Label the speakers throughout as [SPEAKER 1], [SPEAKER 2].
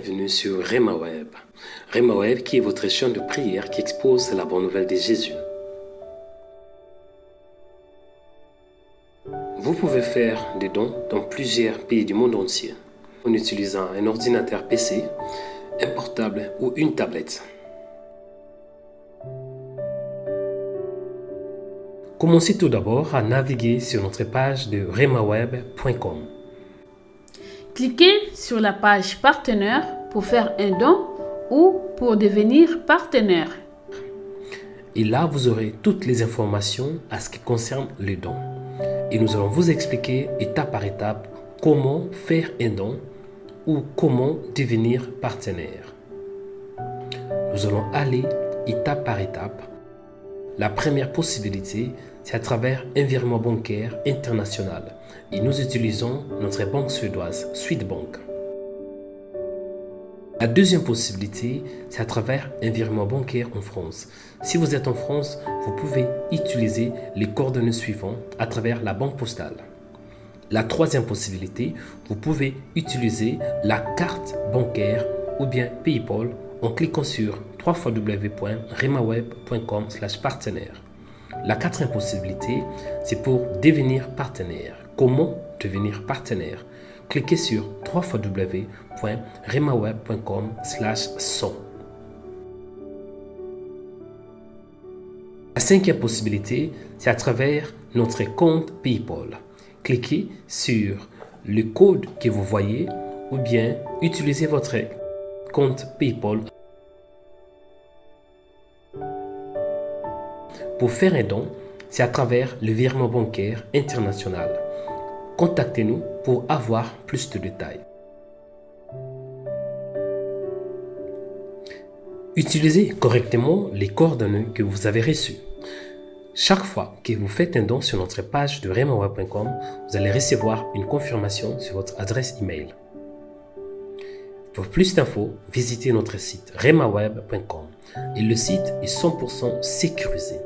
[SPEAKER 1] bienvenue sur Rema Web. Rema Web qui est votre chaîne de prière qui expose la bonne nouvelle de Jésus. Vous pouvez faire des dons dans plusieurs pays du monde entier en utilisant un ordinateur PC, un portable ou une tablette. Commencez tout d'abord à naviguer sur notre page de remaweb.com.
[SPEAKER 2] Cliquez sur la page partenaire pour faire un don ou pour devenir partenaire.
[SPEAKER 1] Et là, vous aurez toutes les informations à ce qui concerne les dons. Et nous allons vous expliquer étape par étape comment faire un don ou comment devenir partenaire. Nous allons aller étape par étape. La première possibilité, c'est à travers un virement bancaire international. Et nous utilisons notre banque suédoise, Swedbank. La deuxième possibilité, c'est à travers un virement bancaire en France. Si vous êtes en France, vous pouvez utiliser les coordonnées suivantes à travers la banque postale. La troisième possibilité, vous pouvez utiliser la carte bancaire ou bien PayPal en cliquant sur www.remaweb.com/partenaire. La quatrième possibilité, c'est pour devenir partenaire. Comment devenir partenaire? Cliquez sur www.remaweb.com/son. La cinquième possibilité, c'est à travers notre compte PayPal. Cliquez sur le code que vous voyez ou bien utilisez votre compte PayPal. Pour faire un don, c'est à travers le virement bancaire international. Contactez-nous pour avoir plus de détails. Utilisez correctement les coordonnées que vous avez reçues. Chaque fois que vous faites un don sur notre page de remaweb.com, vous allez recevoir une confirmation sur votre adresse email. Pour plus d'infos, visitez notre site remaweb.com et le site est 100% sécurisé.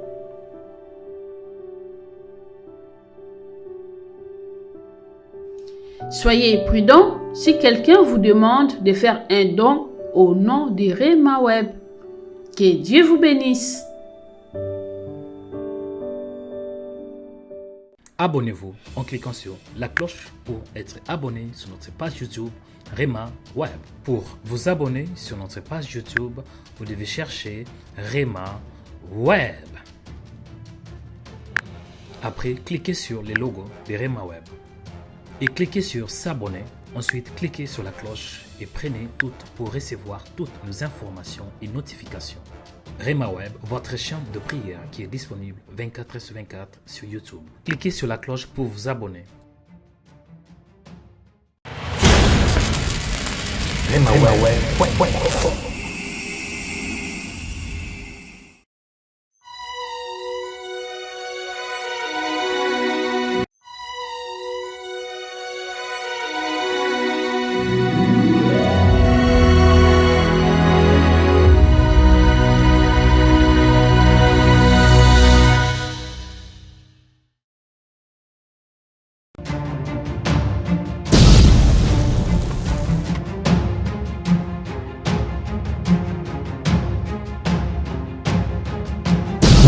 [SPEAKER 2] Soyez prudent si quelqu'un vous demande de faire un don au nom de Rema Web. Que Dieu vous bénisse.
[SPEAKER 1] Abonnez-vous en cliquant sur la cloche pour être abonné sur notre page YouTube Rema Web. Pour vous abonner sur notre page YouTube, vous devez chercher Rema Web. Après, cliquez sur le logo de Rema Web et cliquez sur s'abonner. Ensuite, cliquez sur la cloche et prenez toutes pour recevoir toutes nos informations et notifications. Rema Web, votre chaîne de prière qui est disponible 24h/24 sur YouTube. Cliquez sur la cloche pour vous abonner. remaweb.com.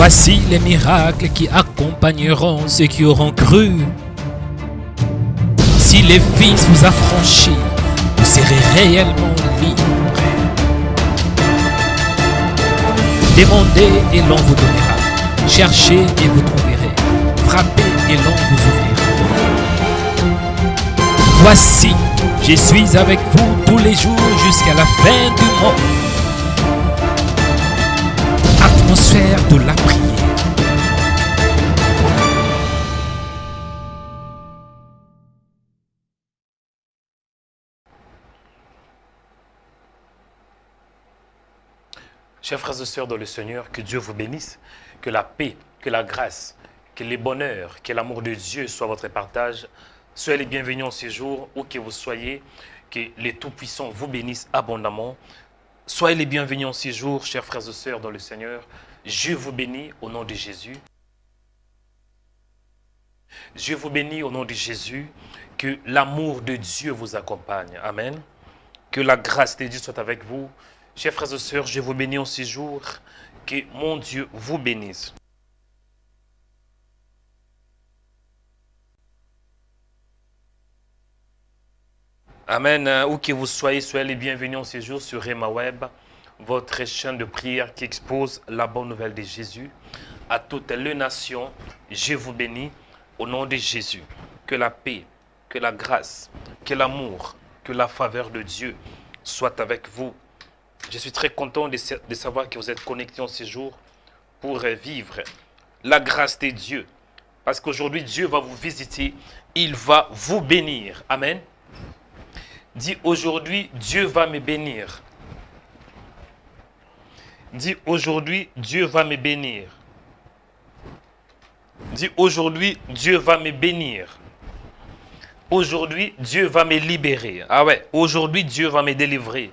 [SPEAKER 3] Voici les miracles qui accompagneront ceux qui auront cru. Si les Fils vous affranchit, vous serez réellement libres. Demandez et l'on vous donnera. Cherchez et vous trouverez. Frappez et l'on vous ouvrira. Voici, je suis avec vous tous les jours jusqu'à la fin du monde. Atmosphère de la prière.
[SPEAKER 1] Chers frères et sœurs dans le Seigneur, que Dieu vous bénisse, que la paix, que la grâce, que le bonheur, que l'amour de Dieu soit votre partage. Soyez les bienvenus en ce jour, où que vous soyez, que les Tout-Puissants vous bénissent abondamment. Soyez les bienvenus en ce jour, chers frères et sœurs dans le Seigneur. Je vous bénis au nom de Jésus. Je vous bénis au nom de Jésus. Que l'amour de Dieu vous accompagne. Amen. Que la grâce de Dieu soit avec vous. Chers frères et sœurs, je vous bénis en ce jour. Que mon Dieu vous bénisse. Amen. Où que vous soyez les bienvenus en ce jour sur Rema Web, votre chaîne de prière qui expose la bonne nouvelle de Jésus à toutes les nations. Je vous bénis au nom de Jésus. Que la paix, que la grâce, que l'amour, que la faveur de Dieu soit avec vous. Je suis très content de savoir que vous êtes connectés en ce jour pour vivre la grâce de Dieu. Parce qu'aujourd'hui, Dieu va vous visiter, il va vous bénir. Amen. Dis aujourd'hui, Dieu va me bénir. Dis aujourd'hui, Dieu va me bénir. Dis aujourd'hui, Dieu va me bénir. Aujourd'hui, Dieu va me libérer. Ah ouais, aujourd'hui, Dieu va me délivrer.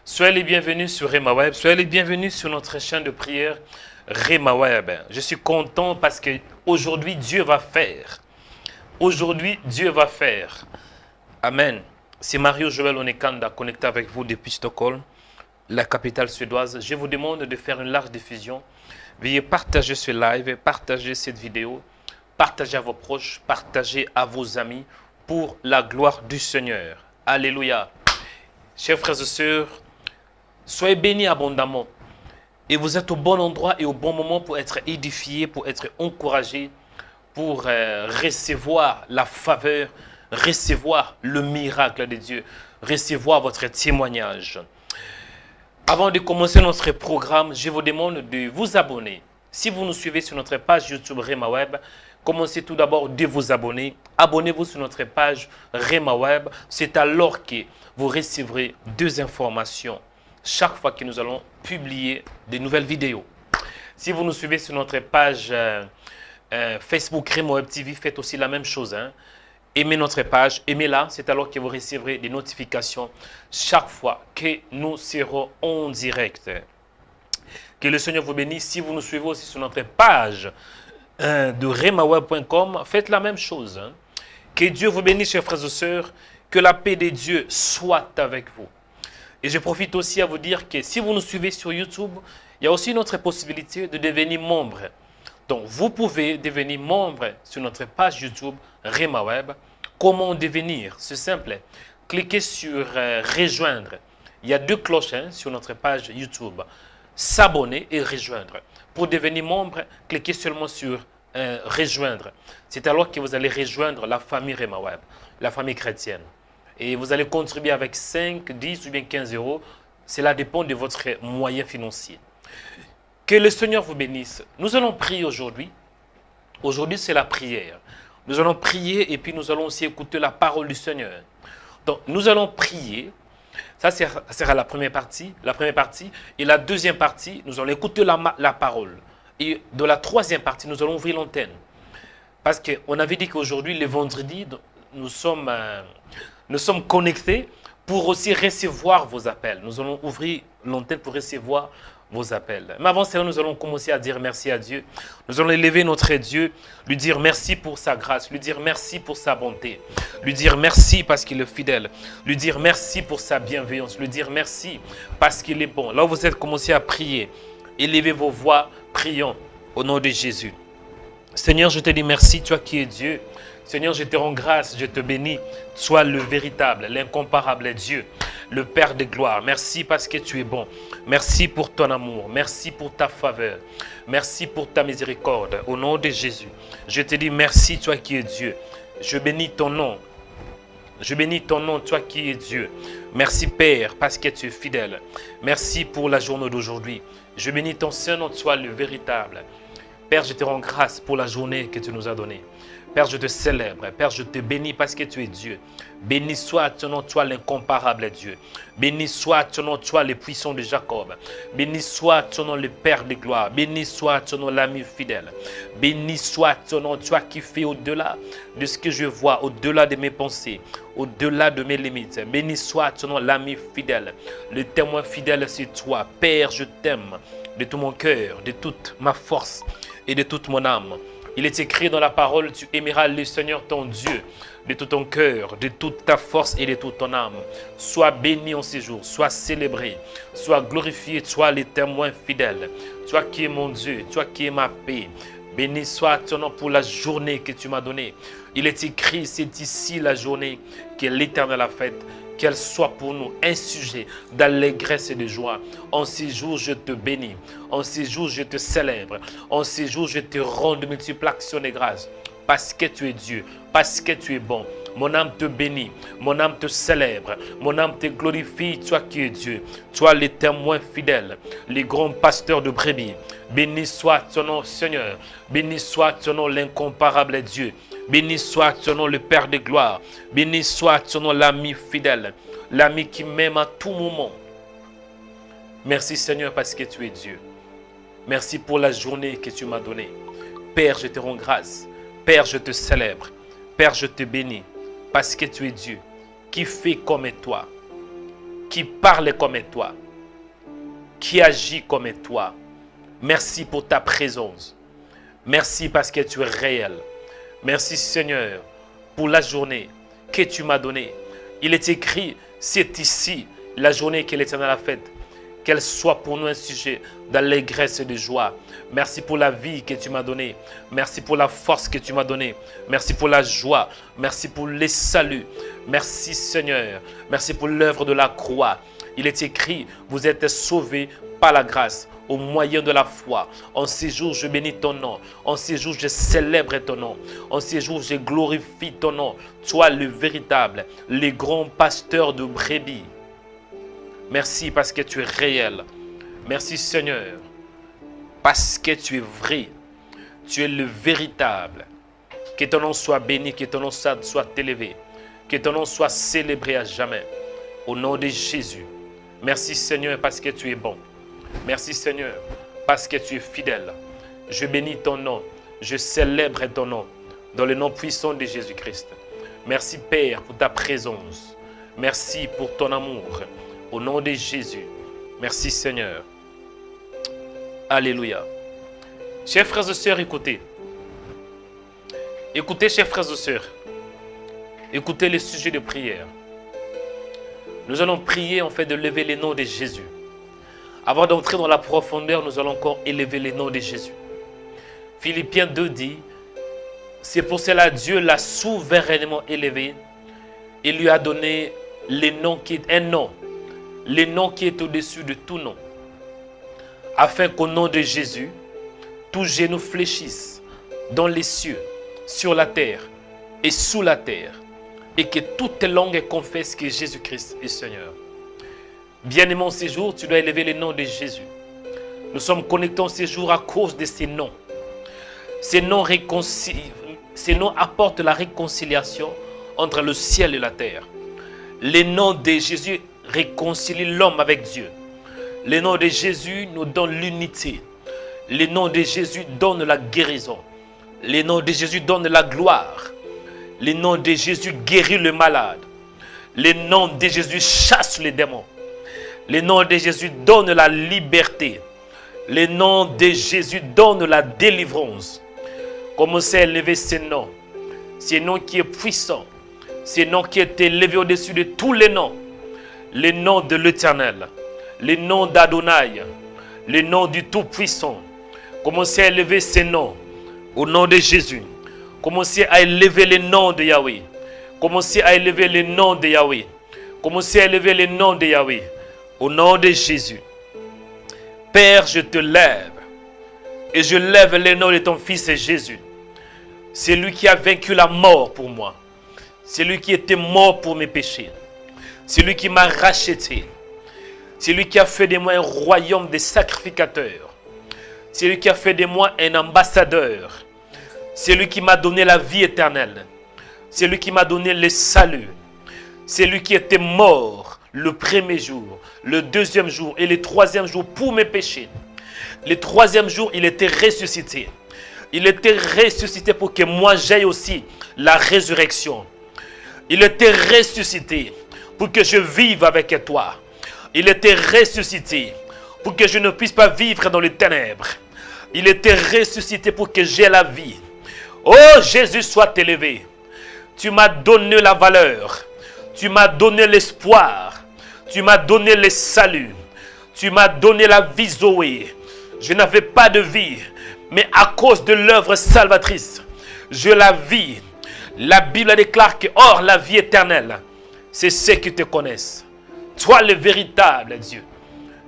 [SPEAKER 1] Soyez les bienvenus sur Rema Web. Soyez les bienvenus sur notre chaîne de prière Rema Web. Je suis content parce que aujourd'hui, Dieu va faire. Aujourd'hui, Dieu va faire. Amen. C'est Mario Joël Onekanda connecté avec vous depuis Stockholm, la capitale suédoise. Je vous demande de faire une large diffusion. Veuillez partager ce live, partager cette vidéo, partager à vos proches, partager à vos amis pour la gloire du Seigneur. Alléluia. Chers frères et sœurs, soyez bénis abondamment. Et vous êtes au bon endroit et au bon moment pour être édifiés, pour être encouragés, pour recevoir la faveur, recevoir le miracle de Dieu, recevoir votre témoignage. Avant de commencer notre programme, je vous demande de vous abonner. Si vous nous suivez sur notre page YouTube Rema Web, commencez tout d'abord de vous abonner. Abonnez-vous sur notre page Rema Web. C'est alors que vous recevrez 2 informations chaque fois que nous allons publier de nouvelles vidéos. Si vous nous suivez sur notre page Facebook Rema Web TV, faites aussi la même chose. Aimez notre page, aimez-la, c'est alors que vous recevrez des notifications chaque fois que nous serons en direct. Que le Seigneur vous bénisse. Si vous nous suivez aussi sur notre page de remaweb.com, faites la même chose. Que Dieu vous bénisse, chers frères et sœurs, que la paix de Dieu soit avec vous. Et je profite aussi à vous dire que si vous nous suivez sur YouTube, il y a aussi une autre possibilité de devenir membre. Donc, vous pouvez devenir membre sur notre page YouTube Rema Web. Comment devenir? C'est simple. Cliquez sur rejoindre. Il y a 2 cloches sur notre page YouTube. S'abonner et rejoindre. Pour devenir membre, cliquez seulement sur rejoindre. C'est alors que vous allez rejoindre la famille Rema Web, la famille chrétienne. Et vous allez contribuer avec 5, 10 ou bien 15 euros. Cela dépend de votre moyen financier. Que le Seigneur vous bénisse. Nous allons prier aujourd'hui. Aujourd'hui, c'est la prière. Nous allons prier et puis nous allons aussi écouter la parole du Seigneur. Donc, nous allons prier. Ça sera la première partie. Et la deuxième partie, nous allons écouter la parole. Et de la troisième partie, nous allons ouvrir l'antenne. Parce qu'on avait dit qu'aujourd'hui, le vendredi, nous sommes connectés pour aussi recevoir vos appels. Nous allons ouvrir l'antenne pour recevoir vos appels. Mais avant cela, nous allons commencer à dire merci à Dieu. Nous allons élever notre Dieu, lui dire merci pour sa grâce, lui dire merci pour sa bonté, lui dire merci parce qu'il est fidèle, lui dire merci pour sa bienveillance, lui dire merci parce qu'il est bon. Là où vous êtes, commencé à prier, élevez vos voix, prions au nom de Jésus. Seigneur, je te dis merci, toi qui es Dieu. Seigneur, je te rends grâce, je te bénis. Sois le véritable, l'incomparable Dieu, le Père de gloire. Merci parce que tu es bon. Merci pour ton amour. Merci pour ta faveur. Merci pour ta miséricorde. Au nom de Jésus, je te dis merci, toi qui es Dieu. Je bénis ton nom. Je bénis ton nom, toi qui es Dieu. Merci Père, parce que tu es fidèle. Merci pour la journée d'aujourd'hui. Je bénis ton Saint-Nom, toi le véritable. Père, je te rends grâce pour la journée que tu nous as donnée. Père, je te célèbre. Père, je te bénis parce que tu es Dieu. Béni soit ton nom, toi l'incomparable Dieu. Béni soit ton nom, toi le puissant de Jacob. Béni soit ton nom, le Père de gloire. Béni soit ton nom, l'ami fidèle. Béni soit ton nom, toi qui fais au-delà de ce que je vois, au-delà de mes pensées, au-delà de mes limites. Béni soit ton nom, l'ami fidèle. Le témoin fidèle, c'est toi. Père, je t'aime de tout mon cœur, de toute ma force et de toute mon âme. Il est écrit dans la parole, tu aimeras le Seigneur ton Dieu de tout ton cœur, de toute ta force et de toute ton âme. Sois béni en ces jours, sois célébré, sois glorifié, sois le témoin fidèle. Toi qui es mon Dieu, toi qui es ma paix. Béni soit ton nom pour la journée que tu m'as donnée. Il est écrit, c'est ici la journée que l'Éternel a faite. Qu'elle soit pour nous un sujet d'allégresse et de joie. En ces jours, je te bénis. En ces jours, je te célèbre. En ces jours, je te rends de multiples actions de grâce. Parce que tu es Dieu, parce que tu es bon. Mon âme te bénit, mon âme te célèbre, mon âme te glorifie, toi qui es Dieu. Toi les témoins fidèles, les grands pasteurs de brebis. Béni soit ton nom, Seigneur. Béni soit ton nom, l'incomparable Dieu. Béni soit ton nom, le Père de gloire. Béni soit ton nom, l'ami fidèle, l'ami qui m'aime à tout moment. Merci Seigneur parce que tu es Dieu. Merci pour la journée que tu m'as donnée. Père, je te rends grâce. Père, je te célèbre. Père, je te bénis parce que tu es Dieu qui fait comme toi, qui parle comme toi, qui agit comme toi. Merci pour ta présence. Merci parce que tu es réel. Merci Seigneur pour la journée que tu m'as donnée. Il est écrit, c'est ici la journée que l'Éternel a faite. Qu'elle soit pour nous un sujet d'allégresse et de joie. Merci pour la vie que tu m'as donnée. Merci pour la force que tu m'as donnée. Merci pour la joie. Merci pour les saluts. Merci Seigneur. Merci pour l'œuvre de la croix. Il est écrit, vous êtes sauvés par la grâce, au moyen de la foi. En ces jours, je bénis ton nom. En ces jours, je célèbre ton nom. En ces jours, je glorifie ton nom. Toi le véritable, les grands pasteurs de brebis. Merci parce que tu es réel. Merci Seigneur. Parce que tu es vrai. Tu es le véritable. Que ton nom soit béni, que ton nom soit élevé. Que ton nom soit célébré à jamais. Au nom de Jésus. Merci Seigneur parce que tu es bon. Merci Seigneur parce que tu es fidèle. Je bénis ton nom. Je célèbre ton nom. Dans le nom puissant de Jésus-Christ. Merci Père pour ta présence. Merci pour ton amour. Au nom de Jésus. Merci Seigneur. Alléluia. Chers frères et sœurs, écoutez. Écoutez, chers frères et sœurs. Écoutez les sujets de prière. Nous allons prier en fait de lever les noms de Jésus. Avant d'entrer dans la profondeur, nous allons encore élever les noms de Jésus. Philippiens 2 dit, c'est pour cela Dieu l'a souverainement élevé et lui a donné les noms qui est un nom. Le nom qui est au-dessus de tout nom, afin qu'au nom de Jésus, tout genou fléchisse dans les cieux, sur la terre et sous la terre, et que toute langue confesse que Jésus-Christ est Seigneur. Bien-aimé en ces jours, tu dois élever le nom de Jésus. Nous sommes connectés en ces jours à cause de ces noms. Ces noms apportent la réconciliation entre le ciel et la terre. Les noms de Jésus réconcilie l'homme avec Dieu. Le nom de Jésus nous donne l'unité. Le nom de Jésus donne la guérison. Le nom de Jésus donne la gloire. Le nom de Jésus guérit le malade. Le nom de Jésus chasse les démons. Le nom de Jésus donne la liberté. Le nom de Jésus donne la délivrance. Commencez à élever ce nom. Ce nom qui est puissant. Ce nom qui est élevé au-dessus de tous les noms. Le nom de l'Éternel, le nom d'Adonai, le nom du Tout-Puissant. Commencez à élever ces noms au nom de Jésus. Commencez à élever le nom de Yahweh. Commencez à élever le nom de Yahweh. Commencez à élever le nom de Yahweh au nom de Jésus. Père, je te lève et je lève le nom de ton Fils Jésus. C'est lui qui a vaincu la mort pour moi. C'est lui qui était mort pour mes péchés. C'est lui qui m'a racheté. C'est lui qui a fait de moi un royaume de sacrificateurs. C'est lui qui a fait de moi un ambassadeur. C'est lui qui m'a donné la vie éternelle. C'est lui qui m'a donné le salut. C'est lui qui était mort le premier jour, le deuxième jour et le troisième jour pour mes péchés. Le troisième jour, il était ressuscité. Il était ressuscité pour que moi j'aie aussi la résurrection. Il était ressuscité pour que je vive avec toi. Il était ressuscité pour que je ne puisse pas vivre dans les ténèbres. Il était ressuscité pour que j'aie la vie. Oh Jésus, sois élevé. Tu m'as donné la valeur. Tu m'as donné l'espoir. Tu m'as donné le salut. Tu m'as donné la vie Zoé. Je n'avais pas de vie, mais à cause de l'œuvre salvatrice, je la vis. La Bible déclare que, or, la vie éternelle, c'est ceux qui te connaissent. Toi, le véritable Dieu.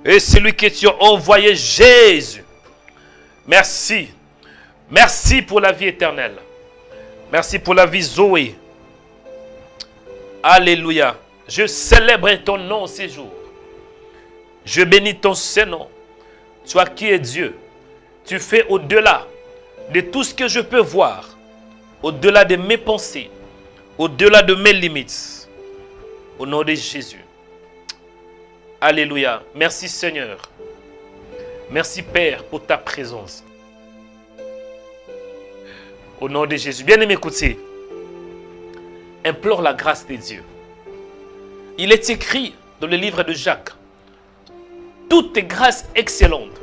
[SPEAKER 1] Et celui que tu as envoyé, Jésus. Merci. Merci pour la vie éternelle. Merci pour la vie Zoé. Alléluia. Je célèbre ton nom ces jours. Je bénis ton Saint-Nom. Toi qui es Dieu, tu fais au-delà de tout ce que je peux voir, au-delà de mes pensées, au-delà de mes limites. Au nom de Jésus. Alléluia. Merci Seigneur. Merci Père pour ta présence. Au nom de Jésus. Bien-aimé, écoutez. Implore la grâce de Dieu. Il est écrit dans le livre de Jacques. Toute grâce excellente,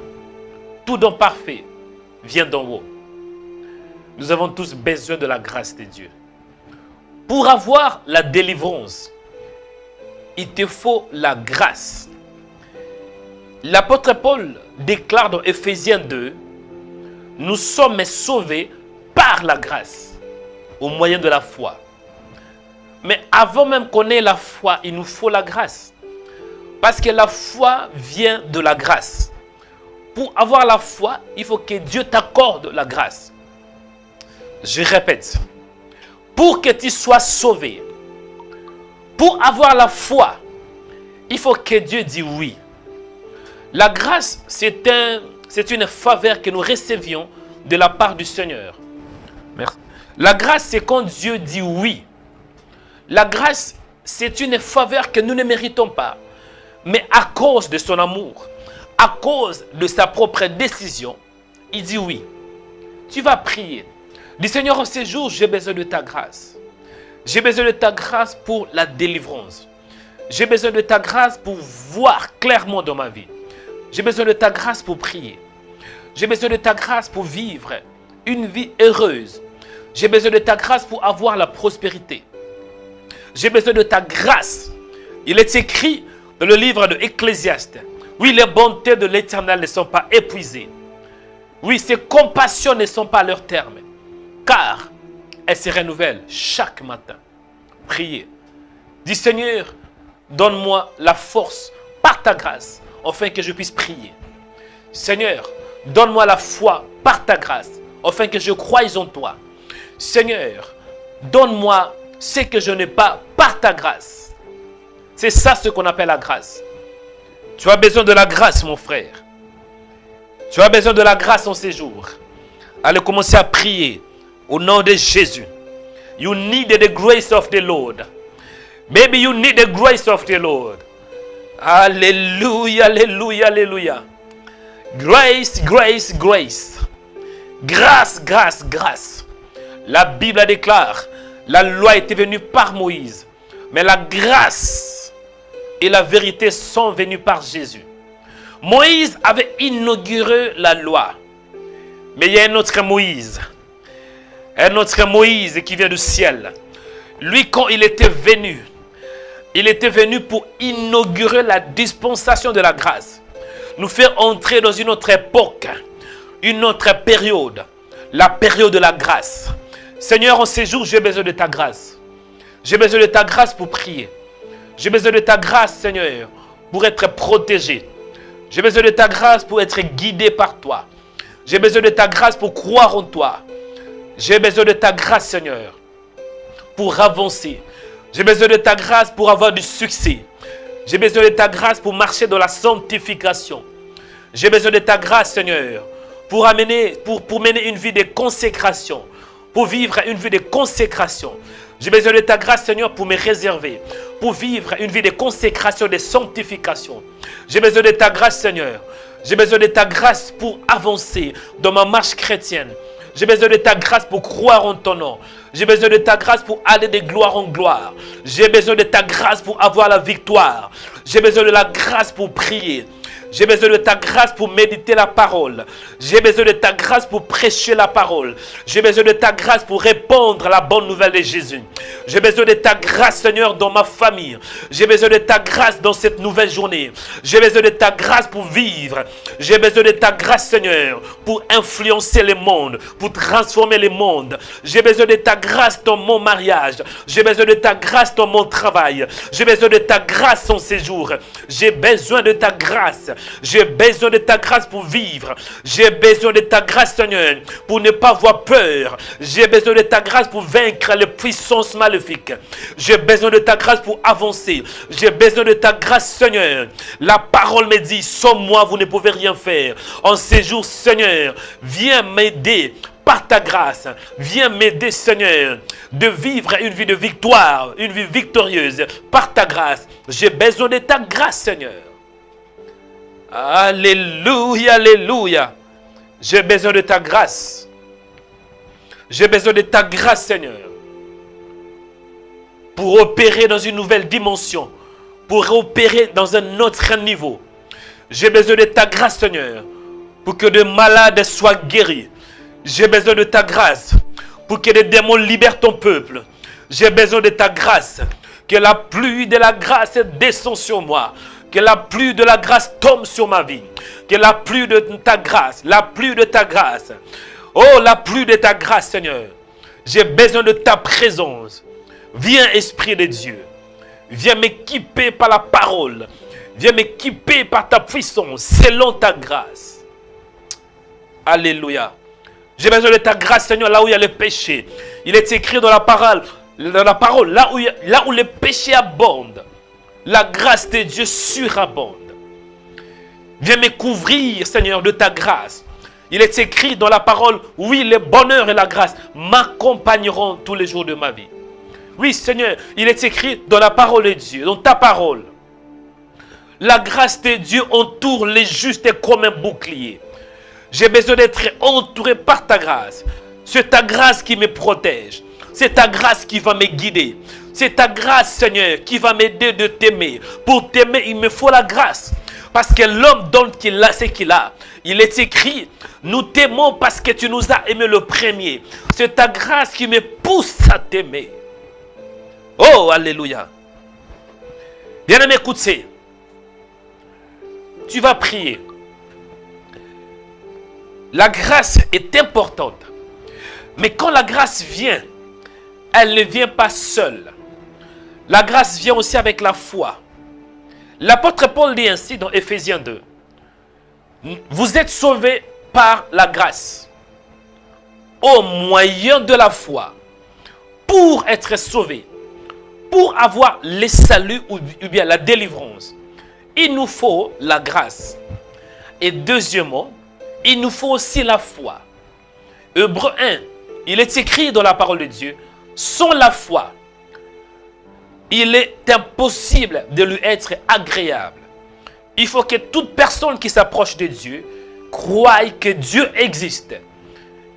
[SPEAKER 1] tout don parfait vient d'en haut. Nous avons tous besoin de la grâce de Dieu. Pour avoir la délivrance, il te faut la grâce. L'apôtre Paul déclare dans Éphésiens 2, nous sommes sauvés par la grâce, au moyen de la foi. Mais avant même qu'on ait la foi, il nous faut la grâce. Parce que la foi vient de la grâce. Pour avoir la foi, il faut que Dieu t'accorde la grâce. Je répète, pour que tu sois sauvé, pour avoir la foi, il faut que Dieu dise oui. La grâce, c'est une faveur que nous recevions de la part du Seigneur. Merci. La grâce, c'est quand Dieu dit oui. La grâce, c'est une faveur que nous ne méritons pas. Mais à cause de son amour, à cause de sa propre décision, il dit oui. Tu vas prier. Dis Seigneur, en ces jours, j'ai besoin de ta grâce. J'ai besoin de ta grâce pour la délivrance. J'ai besoin de ta grâce pour voir clairement dans ma vie. J'ai besoin de ta grâce pour prier. J'ai besoin de ta grâce pour vivre une vie heureuse. J'ai besoin de ta grâce pour avoir la prospérité. J'ai besoin de ta grâce. Il est écrit dans le livre de Ecclésiaste. Oui, les bontés de l'Éternel ne sont pas épuisées. Oui, ses compassions ne sont pas à leur terme. Car elles se renouvellent chaque matin. Priez. Dis Seigneur, donne-moi la force par ta grâce, afin que je puisse prier. Seigneur, donne-moi la foi par ta grâce, afin que je croie en toi. Seigneur, donne-moi ce que je n'ai pas par ta grâce. C'est ça ce qu'on appelle la grâce. Tu as besoin de la grâce, mon frère. Tu as besoin de la grâce en ces jours. Allez commencer à prier au nom de Jésus. You need the grace of the Lord. Maybe you need the grace of the Lord. Alléluia, alléluia, alléluia. Grace, grace, grace. Grâce, grâce, grâce. La Bible déclare, la loi était venue par Moïse, mais la grâce et la vérité sont venues par Jésus. Moïse avait inauguré la loi, mais il y a un autre Moïse qui vient du ciel. Lui, quand il était venu pour inaugurer la dispensation de la grâce, nous faire entrer dans une autre époque, une autre période, la période de la grâce. Seigneur, en ces jours, j'ai besoin de ta grâce. J'ai besoin de ta grâce pour prier. J'ai besoin de ta grâce, Seigneur, pour être protégé. J'ai besoin de ta grâce pour être guidé par toi. J'ai besoin de ta grâce pour croire en toi. J'ai besoin de ta grâce, Seigneur, pour avancer. J'ai besoin de ta grâce pour avoir du succès. J'ai besoin de ta grâce pour marcher dans la sanctification. J'ai besoin de ta grâce, Seigneur, pour mener une vie de consécration, pour vivre une vie de consécration. J'ai besoin de ta grâce, Seigneur, pour me réserver, pour vivre une vie de consécration, de sanctification. J'ai besoin de ta grâce, Seigneur. J'ai besoin de ta grâce pour avancer dans ma marche chrétienne. J'ai besoin de ta grâce pour croire en ton nom. J'ai besoin de ta grâce pour aller de gloire en gloire. J'ai besoin de ta grâce pour avoir la victoire. J'ai besoin de la grâce pour prier. J'ai besoin de ta grâce pour méditer la parole. J'ai besoin de ta grâce pour prêcher la parole. J'ai besoin de ta grâce pour répandre la bonne nouvelle de Jésus. J'ai besoin de ta grâce, Seigneur, dans ma famille. J'ai besoin de ta grâce dans cette nouvelle journée. J'ai besoin de ta grâce pour vivre. J'ai besoin de ta grâce, Seigneur, pour influencer le monde, pour transformer le monde. J'ai besoin de ta grâce dans mon mariage. J'ai besoin de ta grâce dans mon travail. J'ai besoin de ta grâce en séjour. J'ai besoin de ta grâce. J'ai besoin de ta grâce pour vivre. J'ai besoin de ta grâce, Seigneur, pour ne pas avoir peur. J'ai besoin de ta grâce pour vaincre les puissances maléfiques. J'ai besoin de ta grâce pour avancer. J'ai besoin de ta grâce, Seigneur. La parole me dit, sans moi, vous ne pouvez rien faire. En ces jours, Seigneur, viens m'aider par ta grâce. Viens m'aider, Seigneur, de vivre une vie de victoire, une vie victorieuse par ta grâce. J'ai besoin de ta grâce, Seigneur. Alléluia, alléluia. J'ai besoin de ta grâce. J'ai besoin de ta grâce, Seigneur, pour opérer dans une nouvelle dimension, pour opérer dans un autre niveau. J'ai besoin de ta grâce, Seigneur, pour que des malades soient guéris. J'ai besoin de ta grâce pour que les démons libèrent ton peuple. J'ai besoin de ta grâce, que la pluie de la grâce descende sur moi. Que la pluie de la grâce tombe sur ma vie. Que la pluie de ta grâce, la pluie de ta grâce. Oh, la pluie de ta grâce, Seigneur. J'ai besoin de ta présence. Viens, Esprit de Dieu. Viens m'équiper par la parole. Viens m'équiper par ta puissance, selon ta grâce. Alléluia. J'ai besoin de ta grâce, Seigneur, là où il y a le péché. Il est écrit dans la parole, là où le péché abonde. La grâce de Dieu surabonde. Viens me couvrir, Seigneur, de ta grâce. Il est écrit dans la parole, oui, le bonheur et la grâce m'accompagneront tous les jours de ma vie. Oui, Seigneur, il est écrit dans la parole de Dieu, dans ta parole. La grâce de Dieu entoure les justes comme un bouclier. J'ai besoin d'être entouré par ta grâce. C'est ta grâce qui me protège. C'est ta grâce qui va me guider. C'est ta grâce, Seigneur, qui va m'aider de t'aimer. Pour t'aimer, il me faut la grâce. Parce que l'homme donne ce qu'il a. Il est écrit, nous t'aimons parce que tu nous as aimés le premier. C'est ta grâce qui me pousse à t'aimer. Oh, alléluia. Bien-aimé, écoutez. Tu vas prier. La grâce est importante. Mais quand la grâce vient, elle ne vient pas seule. La grâce vient aussi avec la foi. L'apôtre Paul dit ainsi dans Éphésiens 2. Vous êtes sauvés par la grâce, au moyen de la foi, pour être sauvés, pour avoir le salut ou bien la délivrance. Il nous faut la grâce. Et deuxièmement, il nous faut aussi la foi. Hébreux 1, il est écrit dans la parole de Dieu, sans la foi, il est impossible de lui être agréable. Il faut que toute personne qui s'approche de Dieu croie que Dieu existe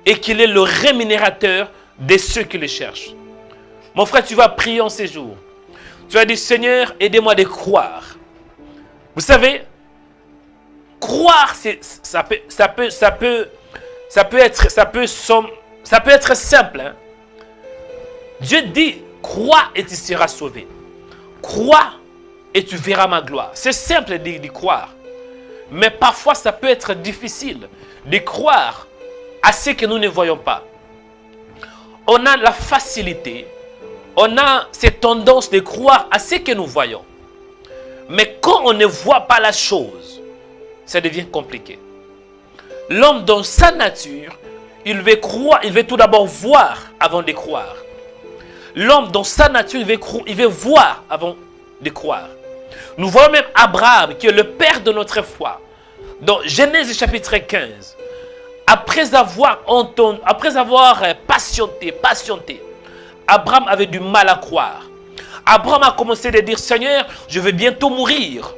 [SPEAKER 1] et qu'il est le rémunérateur de ceux qui le cherchent. Mon frère, tu vas prier en ces jours. Tu vas dire, Seigneur, aidez-moi de croire. Vous savez, croire, ça peut être simple. Hein? Dieu dit, crois et tu seras sauvé. Crois et tu verras ma gloire. C'est simple de croire. Mais parfois, ça peut être difficile de croire à ce que nous ne voyons pas. On a la facilité, on a cette tendance de croire à ce que nous voyons. Mais quand on ne voit pas la chose, ça devient compliqué. L'homme, dans sa nature, il veut croire, il veut tout d'abord voir avant de croire. L'homme, dans sa nature, il veut voir avant de croire. Nous voyons même Abraham, qui est le père de notre foi. Dans Genèse chapitre 15, après avoir patienté, Abraham avait du mal à croire. Abraham a commencé à dire, Seigneur, je vais bientôt mourir.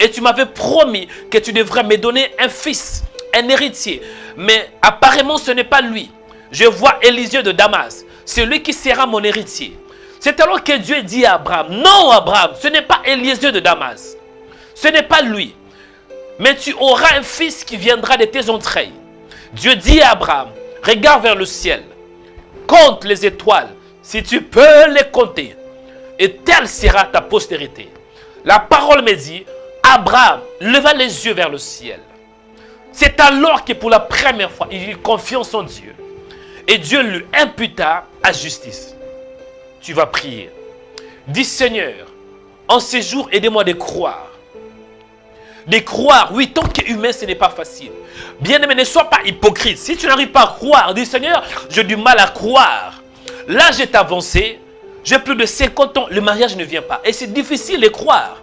[SPEAKER 1] Et tu m'avais promis que tu devrais me donner un fils, un héritier. Mais apparemment, ce n'est pas lui. Je vois Élisée de Damas. C'est lui qui sera mon héritier. C'est alors que Dieu dit à Abraham, non Abraham, ce n'est pas Élisée de Damas. Ce n'est pas lui. mais tu auras un fils qui viendra de tes entrailles. Dieu dit à Abraham, regarde vers le ciel, compte les étoiles, si tu peux les compter, et telle sera ta postérité. La parole me dit, Abraham leva les yeux vers le ciel. C'est alors que pour la première fois, il eut confiance en Dieu. Et Dieu lui imputa à justice. Tu vas prier. Dis Seigneur, en ces jours, aidez-moi de croire. De croire, oui, tant qu'humain, ce n'est pas facile. Bien-aimé, ne sois pas hypocrite. Si tu n'arrives pas à croire, dis Seigneur, j'ai du mal à croire. L'âge est avancé, j'ai plus de 50 ans, le mariage ne vient pas. Et c'est difficile de croire.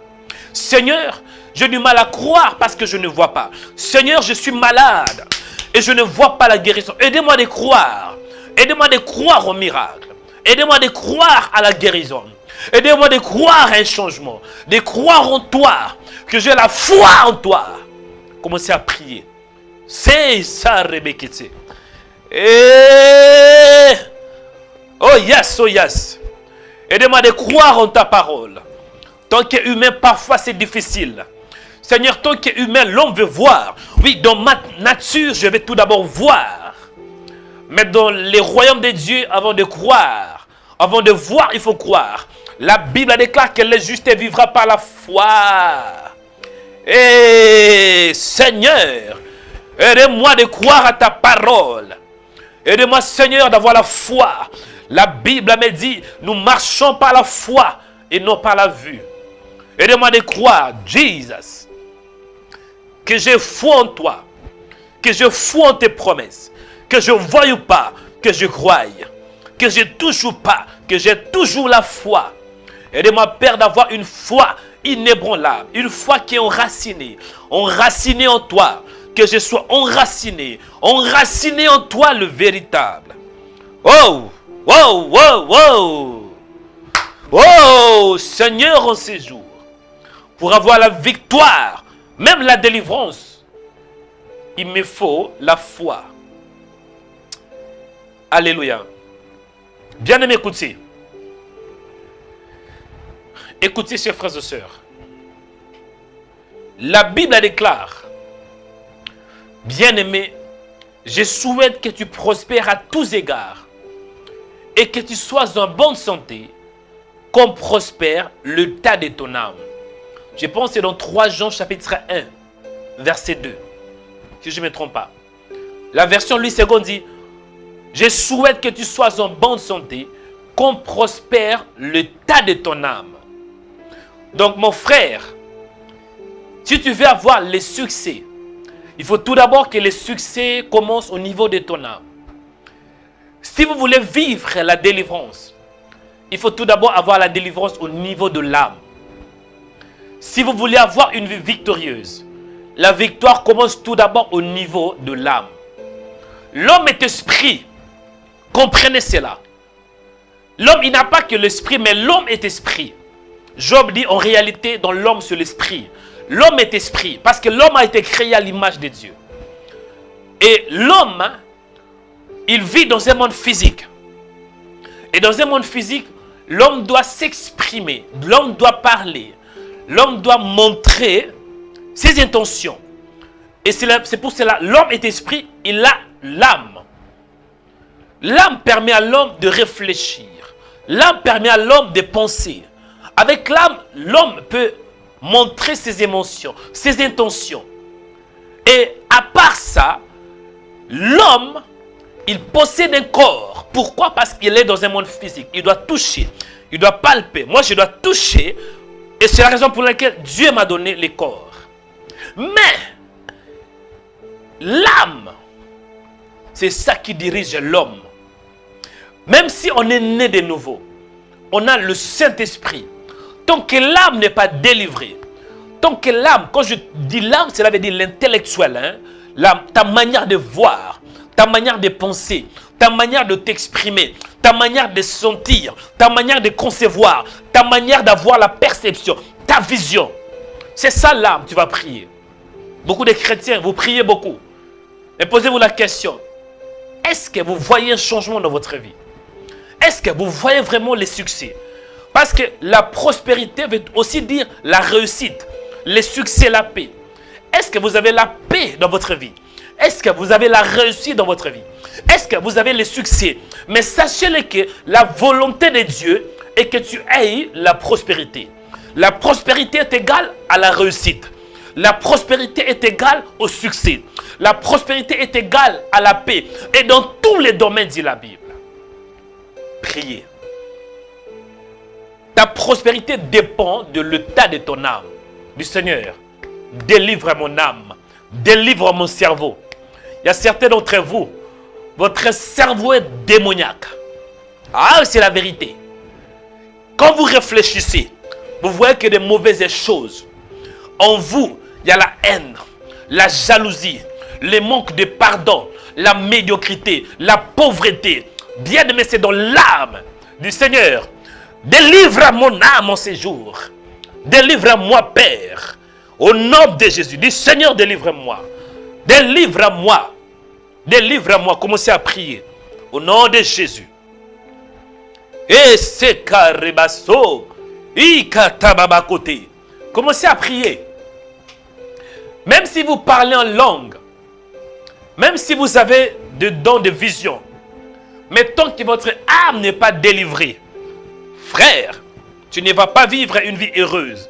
[SPEAKER 1] Seigneur, j'ai du mal à croire parce que je ne vois pas. Seigneur, je suis malade et je ne vois pas la guérison. Aidez-moi de croire. Aidez-moi de croire au miracle. Aidez-moi de croire à la guérison. Aidez-moi de croire à un changement. De croire en toi. Que j'ai la foi en toi. Commencez à prier. C'est ça, Rebecca. Et... oh yes, oh yes. Aidez-moi de croire en ta parole. Tant qu'humain, parfois c'est difficile. Seigneur, tant qu'humain, l'homme veut voir. Oui, dans ma nature, je vais tout d'abord voir. Mais dans les royaumes de Dieu, avant de croire, avant de voir, il faut croire. La Bible déclare que le juste vivra par la foi. Et Seigneur, aide-moi de croire à ta parole. Aide-moi, Seigneur, d'avoir la foi. La Bible me dit, nous marchons par la foi et non par la vue. Aide-moi de croire, Jesus, que j'ai foi en toi, que je foi en tes promesses, que je ne voie pas, que je croie, que je touche pas, que j'ai toujours la foi. Aide-moi, Père, d'avoir une foi inébranlable, une foi qui est enracinée en toi, que je sois enraciné en toi le véritable. Oh, wow, wow, wow. Oh, Seigneur, en ces jours, pour avoir la victoire, même la délivrance, il me faut la foi. Alléluia. Bien-aimés, écoutez. Écoutez, chers frères et sœurs. La Bible déclare, bien-aimé, je souhaite que tu prospères à tous égards et que tu sois en bonne santé, comme prospère le tas de ton âme. Je pense que c'est dans 3 Jean chapitre 1, verset 2. Si je ne me trompe pas. La version Louis II dit, je souhaite que tu sois en bonne santé, comme prospère le tas de ton âme. Donc mon frère, si tu veux avoir le succès, il faut tout d'abord que le succès commence au niveau de ton âme. Si vous voulez vivre la délivrance, il faut tout d'abord avoir la délivrance au niveau de l'âme. Si vous voulez avoir une vie victorieuse, la victoire commence tout d'abord au niveau de l'âme. L'homme est esprit. Comprenez cela. L'homme, il n'a pas que l'esprit, mais l'homme est esprit. Job dit en réalité, dans l'homme, c'est l'esprit. L'homme est esprit, parce que l'homme a été créé à l'image de Dieu. Et l'homme, il vit dans un monde physique. Et dans un monde physique, l'homme doit s'exprimer, l'homme doit parler, l'homme doit montrer ses intentions. Et c'est pour cela, l'homme est esprit, il a l'âme. L'âme permet à l'homme de réfléchir. L'âme permet à l'homme de penser. Avec l'âme, l'homme peut montrer ses émotions, ses intentions. Et à part ça, l'homme, il possède un corps. Pourquoi? Parce qu'il est dans un monde physique. Il doit toucher, il doit palper. Moi, je dois toucher. Et c'est la raison pour laquelle Dieu m'a donné les corps. Mais, l'âme, c'est ça qui dirige l'homme. Même si on est né de nouveau, on a le Saint-Esprit. Tant que l'âme n'est pas délivrée, tant que l'âme, quand je dis l'âme, cela veut dire l'intellectuel, hein? Ta manière de voir, ta manière de penser, ta manière de t'exprimer, ta manière de sentir, ta manière de concevoir, ta manière d'avoir la perception, ta vision. C'est ça l'âme, tu vas prier. Beaucoup de chrétiens, vous priez beaucoup. Et posez-vous la question, est-ce que vous voyez un changement dans votre vie? Est-ce que vous voyez vraiment les succès? Parce que la prospérité veut aussi dire la réussite, le succès, la paix. Est-ce que vous avez la paix dans votre vie? Est-ce que vous avez la réussite dans votre vie? Est-ce que vous avez le succès? Mais sachez-le que la volonté de Dieu est que tu aies la prospérité. La prospérité est égale à la réussite. La prospérité est égale au succès. La prospérité est égale à la paix. Et dans tous les domaines, dit la Bible. Priez. Ta prospérité dépend de l'état de ton âme. Du Seigneur, délivre mon âme. Délivre mon cerveau. Il y a certains d'entre vous, votre cerveau est démoniaque. Ah, c'est la vérité. Quand vous réfléchissez, vous voyez que des mauvaises choses. En vous, il y a la haine, la jalousie, le manque de pardon, la médiocrité, la pauvreté. Bien aimé, c'est dans l'âme du Seigneur. Délivre mon âme en ces jours. Délivre-moi, Père. Au nom de Jésus, dis Seigneur, délivre-moi. Délivre-moi. Délivre-moi. Commencez à prier. Au nom de Jésus. Et c'est Karibaso. Commencez à prier. Même si vous parlez en langue, même si vous avez des dons de vision, mais tant que votre âme n'est pas délivrée, frère, tu ne vas pas vivre une vie heureuse.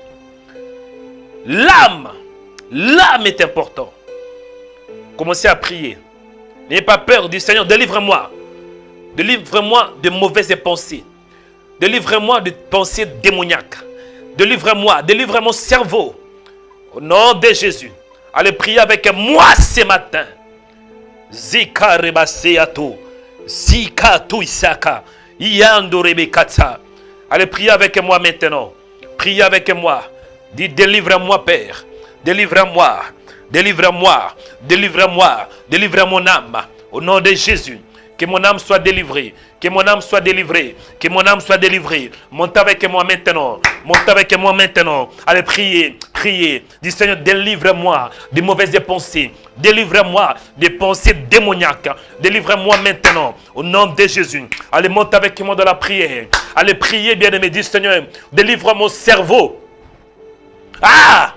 [SPEAKER 1] L'âme est important. Commencez à prier. N'ayez pas peur du Seigneur, délivre-moi. Délivre-moi de mauvaises pensées. Délivre-moi de pensées démoniaques. Délivre-moi, délivre mon cerveau. Au nom de Jésus. Allez prier avec moi ce matin. Zika rebaseato. Zika tuisaka. Iando rebekata. Allez prier avec moi maintenant. Priez avec moi. Dis délivre-moi Père. Délivre-moi. Délivre-moi. Délivre-moi. Délivre mon âme. Au nom de Jésus. Que mon âme soit délivrée. Que mon âme soit délivrée. Que mon âme soit délivrée. Montez avec moi maintenant. Montez avec moi maintenant. Allez prier. Priez. Dis Seigneur, délivre-moi des mauvaises pensées. Délivre-moi des pensées démoniaques. Délivre-moi maintenant. Au nom de Jésus. Allez monter avec moi dans la prière. Allez prier, bien-aimé. Dis Seigneur, délivre mon cerveau. Ah!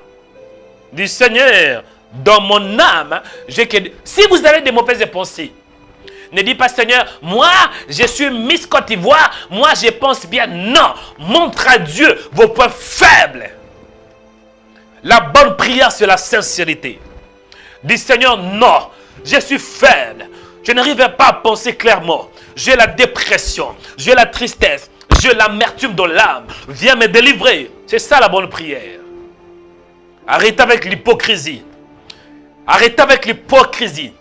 [SPEAKER 1] Dis Seigneur, dans mon âme, si vous avez des mauvaises pensées, ne dis pas Seigneur, moi je suis Miss Côte d'Ivoire, moi je pense bien. Non, montre à Dieu vos points faibles. La bonne prière, c'est la sincérité. Dis Seigneur, non, je suis faible. Je n'arrive pas à penser clairement. J'ai la dépression, j'ai la tristesse, j'ai l'amertume dans l'âme. Viens me délivrer. C'est ça la bonne prière. Arrêtez avec l'hypocrisie. Arrêtez avec l'hypocrisie.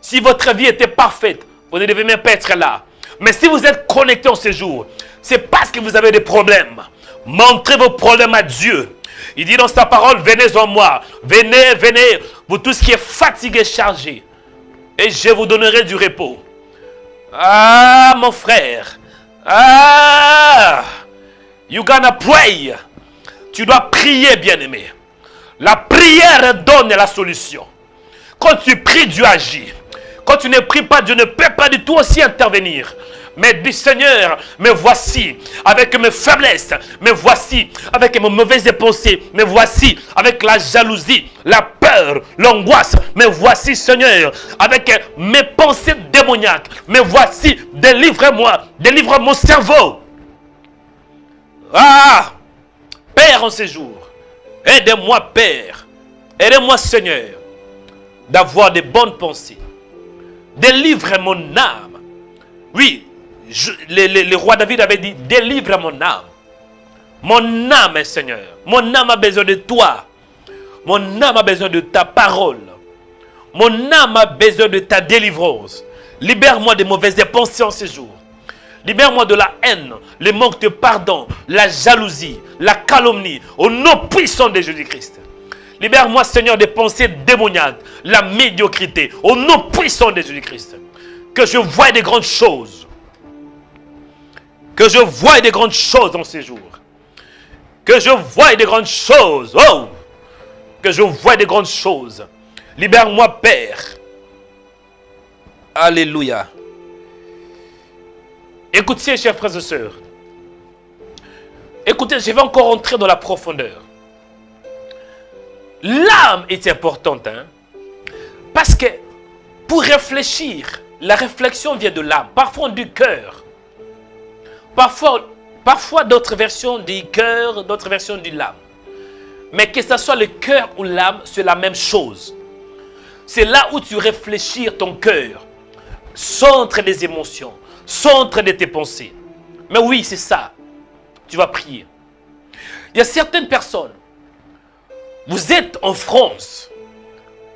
[SPEAKER 1] Si votre vie était parfaite, vous ne devez même pas être là. Mais si vous êtes connecté en ce jour, c'est parce que vous avez des problèmes. Montrez vos problèmes à Dieu. Il dit dans sa parole, venez en moi. Venez, venez, vous tous qui êtes fatigués, chargés. Et je vous donnerai du repos. Ah, mon frère. Ah, you gonna pray. Tu dois prier, bien-aimé. La prière donne la solution. Quand tu pries, Dieu agit. Quand tu ne pries pas, Dieu ne peut pas du tout aussi intervenir. Mais dis Seigneur, me voici avec mes faiblesses, me voici avec mes mauvaises pensées, me voici avec la jalousie, la peur, l'angoisse, me voici Seigneur avec mes pensées démoniaques, me voici, délivre-moi, délivre mon cerveau. Ah, Père en ces jours, aide-moi Père, aide-moi Seigneur d'avoir de bonnes pensées. Délivre mon âme. Oui, le roi David avait dit, délivre mon âme. Mon âme, Seigneur. Mon âme a besoin de toi. Mon âme a besoin de ta parole. Mon âme a besoin de ta délivrance. Libère-moi des mauvaises pensées en ce jour. Libère-moi de la haine, le manque de pardon, la jalousie, la calomnie, au nom puissant de Jésus-Christ. Libère-moi, Seigneur, des pensées démoniaques, la médiocrité, au nom puissant de Jésus-Christ. Que je voie des grandes choses. Que je voie des grandes choses dans ces jours. Que je voie des grandes choses. Oh! Que je voie des grandes choses. Libère-moi, Père. Alléluia. Écoutez, chers frères et sœurs. Écoutez, je vais encore entrer dans la profondeur. l'âme est importante. Hein? Parce que pour réfléchir, la réflexion vient de l'âme. Parfois on dit cœur. Parfois d'autres versions disent cœur, d'autres versions disent l'âme. Mais que ce soit le cœur ou l'âme, c'est la même chose. C'est là où tu réfléchis ton cœur. Centre des émotions, centre de tes pensées. Mais oui, c'est ça. Tu vas prier. Il y a certaines personnes. Vous êtes en France,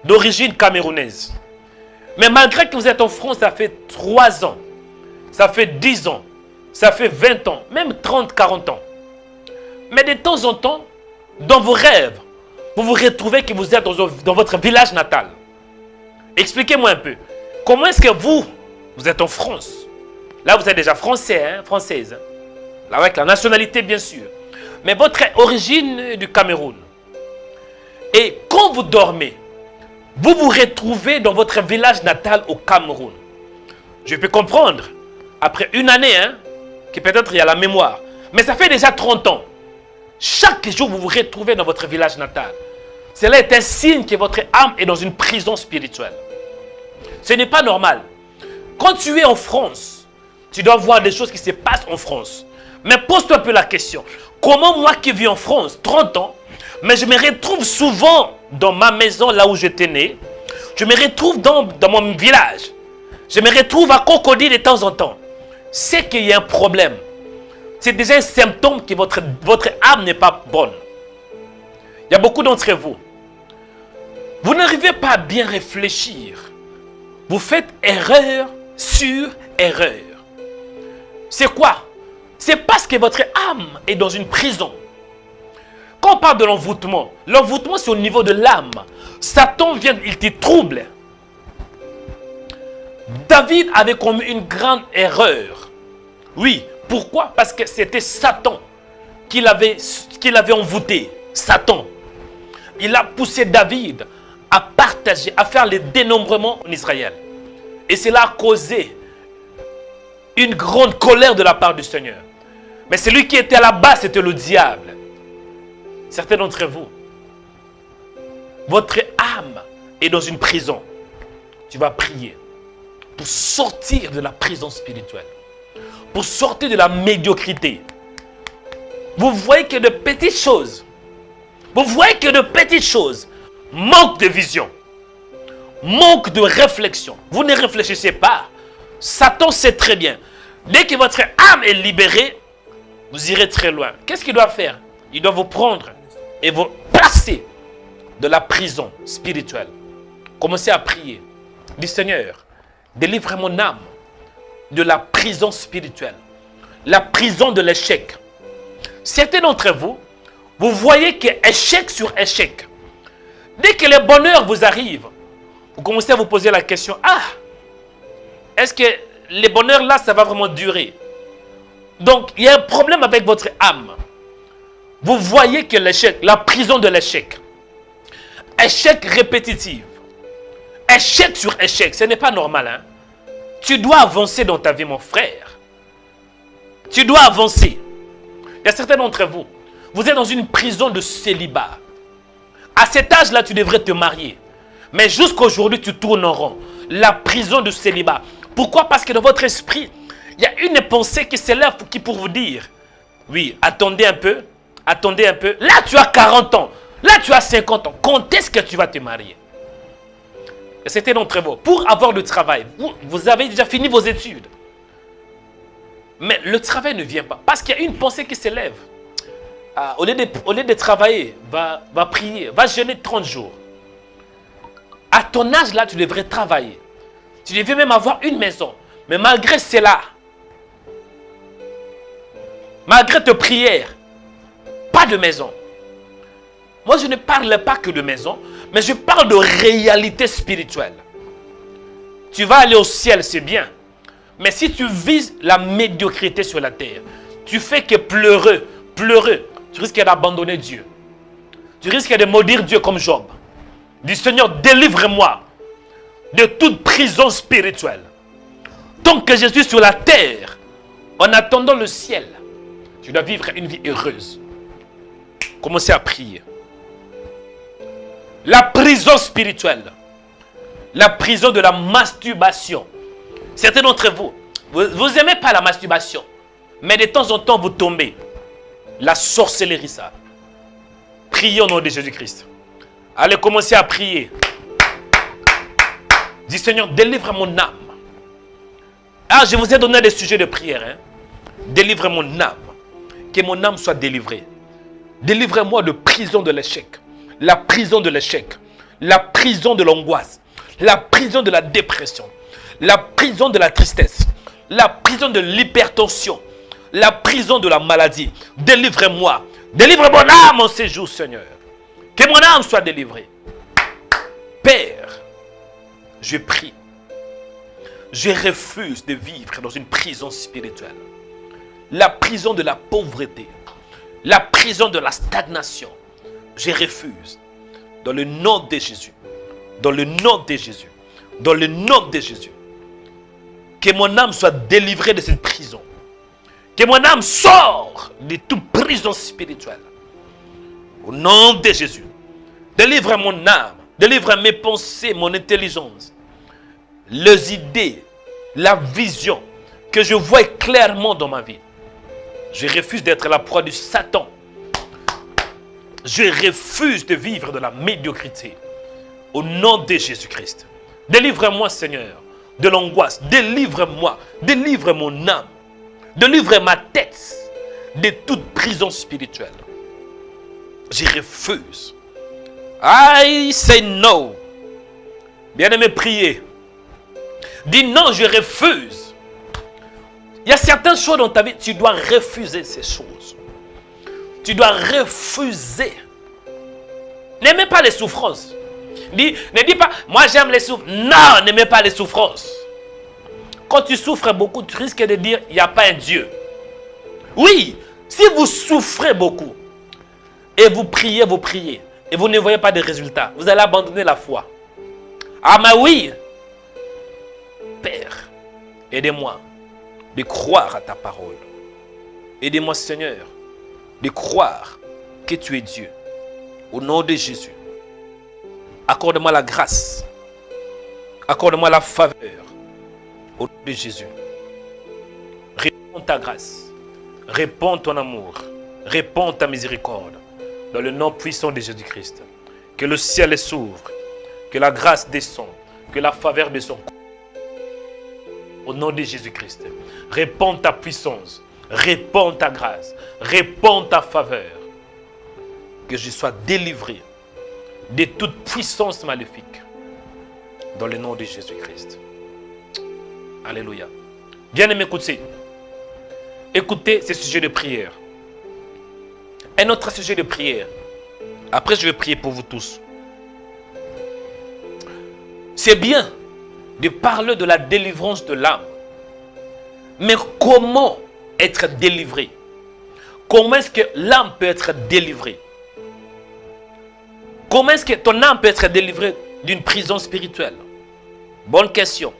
[SPEAKER 1] d'origine camerounaise. Mais malgré que vous êtes en France, ça fait 3 ans. Ça fait 10 ans. Ça fait 20 ans. Même 30, 40 ans. Mais de temps en temps, dans vos rêves, vous vous retrouvez que vous êtes dans votre village natal. Expliquez-moi un peu. Comment est-ce que vous êtes en France? Là, vous êtes déjà français, hein, française. Hein? Là, avec la nationalité, bien sûr. Mais votre origine est du Cameroun. Et quand vous dormez, vous vous retrouvez dans votre village natal au Cameroun. Je peux comprendre, après une année, hein, que peut-être il y a la mémoire. Mais ça fait déjà 30 ans. Chaque jour, vous vous retrouvez dans votre village natal. Cela est un signe que votre âme est dans une prison spirituelle. Ce n'est pas normal. Quand tu es en France, tu dois voir des choses qui se passent en France. Mais pose-toi un peu la question. Comment moi qui vis en France, 30 ans, mais je me retrouve souvent dans ma maison, là où j'étais né. Je me retrouve dans mon village. Je me retrouve à Cocody de temps en temps. C'est qu'il y a un problème. C'est déjà un symptôme que votre âme n'est pas bonne. Il y a beaucoup d'entre vous. Vous n'arrivez pas à bien réfléchir. Vous faites erreur sur erreur. C'est quoi? C'est parce que votre âme est dans une prison. Quand on parle de l'envoûtement, c'est au niveau de l'âme. Satan vient, il te trouble. David avait commis une grande erreur. Oui, pourquoi? Parce que c'était Satan qui l'avait envoûté. Satan. Il a poussé David à partager, à faire les dénombrements en Israël. Et cela a causé une grande colère de la part du Seigneur. Mais celui qui était là-bas, c'était le diable. Certains d'entre vous, votre âme est dans une prison. Tu vas prier pour sortir de la prison spirituelle, pour sortir de la médiocrité. Vous voyez que de petites choses, manque de vision, manque de réflexion. Vous ne réfléchissez pas. Satan sait très bien. Dès que votre âme est libérée, vous irez très loin. Qu'est-ce qu'il doit faire? Il doit vous prendre et vous placer de la prison spirituelle. Commencez à prier. Dis Seigneur, délivre mon âme de la prison spirituelle. La prison de l'échec. Certains d'entre vous, vous voyez que échec sur échec. Dès que le bonheur vous arrive, vous commencez à vous poser la question, est-ce que le bonheur là, ça va vraiment durer? Donc, il y a un problème avec votre âme. Vous voyez que l'échec, la prison de l'échec, échec répétitif, échec sur échec, ce n'est pas normal. Hein? Tu dois avancer dans ta vie, mon frère. Tu dois avancer. Il y a certains d'entre vous, vous êtes dans une prison de célibat. À cet âge-là, tu devrais te marier. Mais jusqu'à aujourd'hui, tu tournes en rond. La prison de célibat. Pourquoi? Parce que dans votre esprit, il y a une pensée qui s'élève qui pour vous dire, oui, attendez un peu. Là, tu as 40 ans. Là, tu as 50 ans. Quand est-ce que tu vas te marier? Et c'était d'entre vous. Pour avoir le travail, vous avez déjà fini vos études. Mais le travail ne vient pas. Parce qu'il y a une pensée qui s'élève. Au lieu de travailler, va prier, va jeûner 30 jours. À ton âge là, tu devrais travailler. Tu devrais même avoir une maison. Mais malgré cela, malgré tes prières, pas de maison. Moi, je ne parle pas que de maison, mais je parle de réalité spirituelle. Tu vas aller au ciel, c'est bien. Mais si tu vises la médiocrité sur la terre, tu fais que pleurer, tu risques d'abandonner Dieu. Tu risques de maudire Dieu comme Job. Dis Seigneur, délivre-moi de toute prison spirituelle. Tant que je suis sur la terre, en attendant le ciel, tu dois vivre une vie heureuse. Commencez à prier. La prison spirituelle. La prison de la masturbation. Certains d'entre vous, vous n'aimez pas la masturbation. Mais de temps en temps, vous tombez. La sorcellerie, ça. Priez au nom de Jésus-Christ. Allez commencer à prier. Dis Seigneur, délivre mon âme. Ah, je vous ai donné des sujets de prière. Hein? Délivre mon âme. Que mon âme soit délivrée. Délivrez-moi de prison de l'échec. La prison de l'échec. La prison de l'angoisse. La prison de la dépression. La prison de la tristesse. La prison de l'hypertension. La prison de la maladie. Délivrez-moi. Délivre mon âme en ces jours, Seigneur. Que mon âme soit délivrée. Père, je prie. Je refuse de vivre dans une prison spirituelle. La prison de la pauvreté. La prison de la stagnation. Je refuse. Dans le nom de Jésus. Dans le nom de Jésus. Dans le nom de Jésus. Que mon âme soit délivrée de cette prison. Que mon âme sorte de toute prison spirituelle. Au nom de Jésus. Délivre mon âme. Délivre mes pensées, mon intelligence. Les idées, la vision que je vois clairement dans ma vie. Je refuse d'être la proie du Satan. Je refuse de vivre de la médiocrité. Au nom de Jésus-Christ. Délivre-moi, Seigneur, de l'angoisse. Délivre-moi. Délivre mon âme. Délivre ma tête de toute prison spirituelle. Je refuse. I say no. Bien-aimé, priez. Dis non, je refuse. Il y a certaines choses dans ta vie, tu dois refuser ces choses. Tu dois refuser. N'aimez pas les souffrances. Ne dis pas, moi j'aime les souffrances. Non, n'aimez pas les souffrances. Quand tu souffres beaucoup, tu risques de dire, il n'y a pas un Dieu. Oui, si vous souffrez beaucoup, et vous priez, et vous ne voyez pas de résultats, vous allez abandonner la foi. Ah mais oui, Père, aidez-moi de croire à ta parole. Aidez-moi, Seigneur, de croire que tu es Dieu. Au nom de Jésus, accorde-moi la grâce. Accorde-moi la faveur. Au nom de Jésus. Réponds ta grâce. Réponds ton amour. Réponds ta miséricorde. Dans le nom puissant de Jésus-Christ. Que le ciel s'ouvre. Que la grâce descende. Que la faveur descende. Au nom de Jésus-Christ. Réponds ta puissance. Réponds ta grâce. Réponds ta faveur. Que je sois délivré de toute puissance maléfique. Dans le nom de Jésus-Christ. Alléluia. Bien-aimés, écoutez. Écoutez ce sujet de prière. Un autre sujet de prière. Après, je vais prier pour vous tous. C'est bien de parler de la délivrance de l'âme. Mais comment être délivré? Comment est-ce que l'âme peut être délivrée? Comment est-ce que ton âme peut être délivrée d'une prison spirituelle? Bonne question.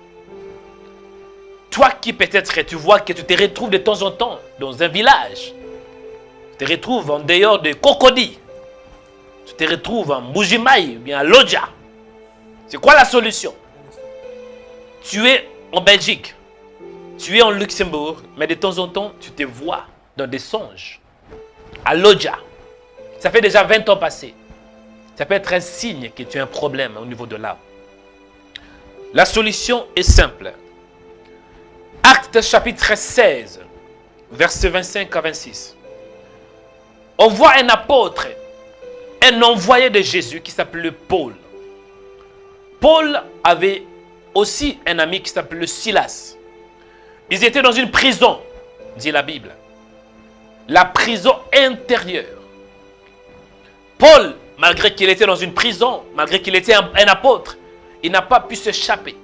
[SPEAKER 1] Toi qui peut-être tu vois que tu te retrouves de temps en temps dans un village. Tu te retrouves en dehors de Cocody. Tu te retrouves en Bujimaï ou bien à Lodja. C'est quoi la solution? Tu es en Belgique. Tu es en Luxembourg. Mais de temps en temps, tu te vois dans des songes. À Lodja. Ça fait déjà 20 ans passés. Ça peut être un signe que tu as un problème au niveau de l'âme. La solution est simple. Actes chapitre 16, versets 25 à 26. On voit un apôtre, un envoyé de Jésus qui s'appelait Paul. Paul avait aussi un ami qui s'appelait Silas. Ils étaient dans une prison, dit la Bible. La prison intérieure. Paul, malgré qu'il était dans une prison, malgré qu'il était un apôtre, il n'a pas pu s'échapper.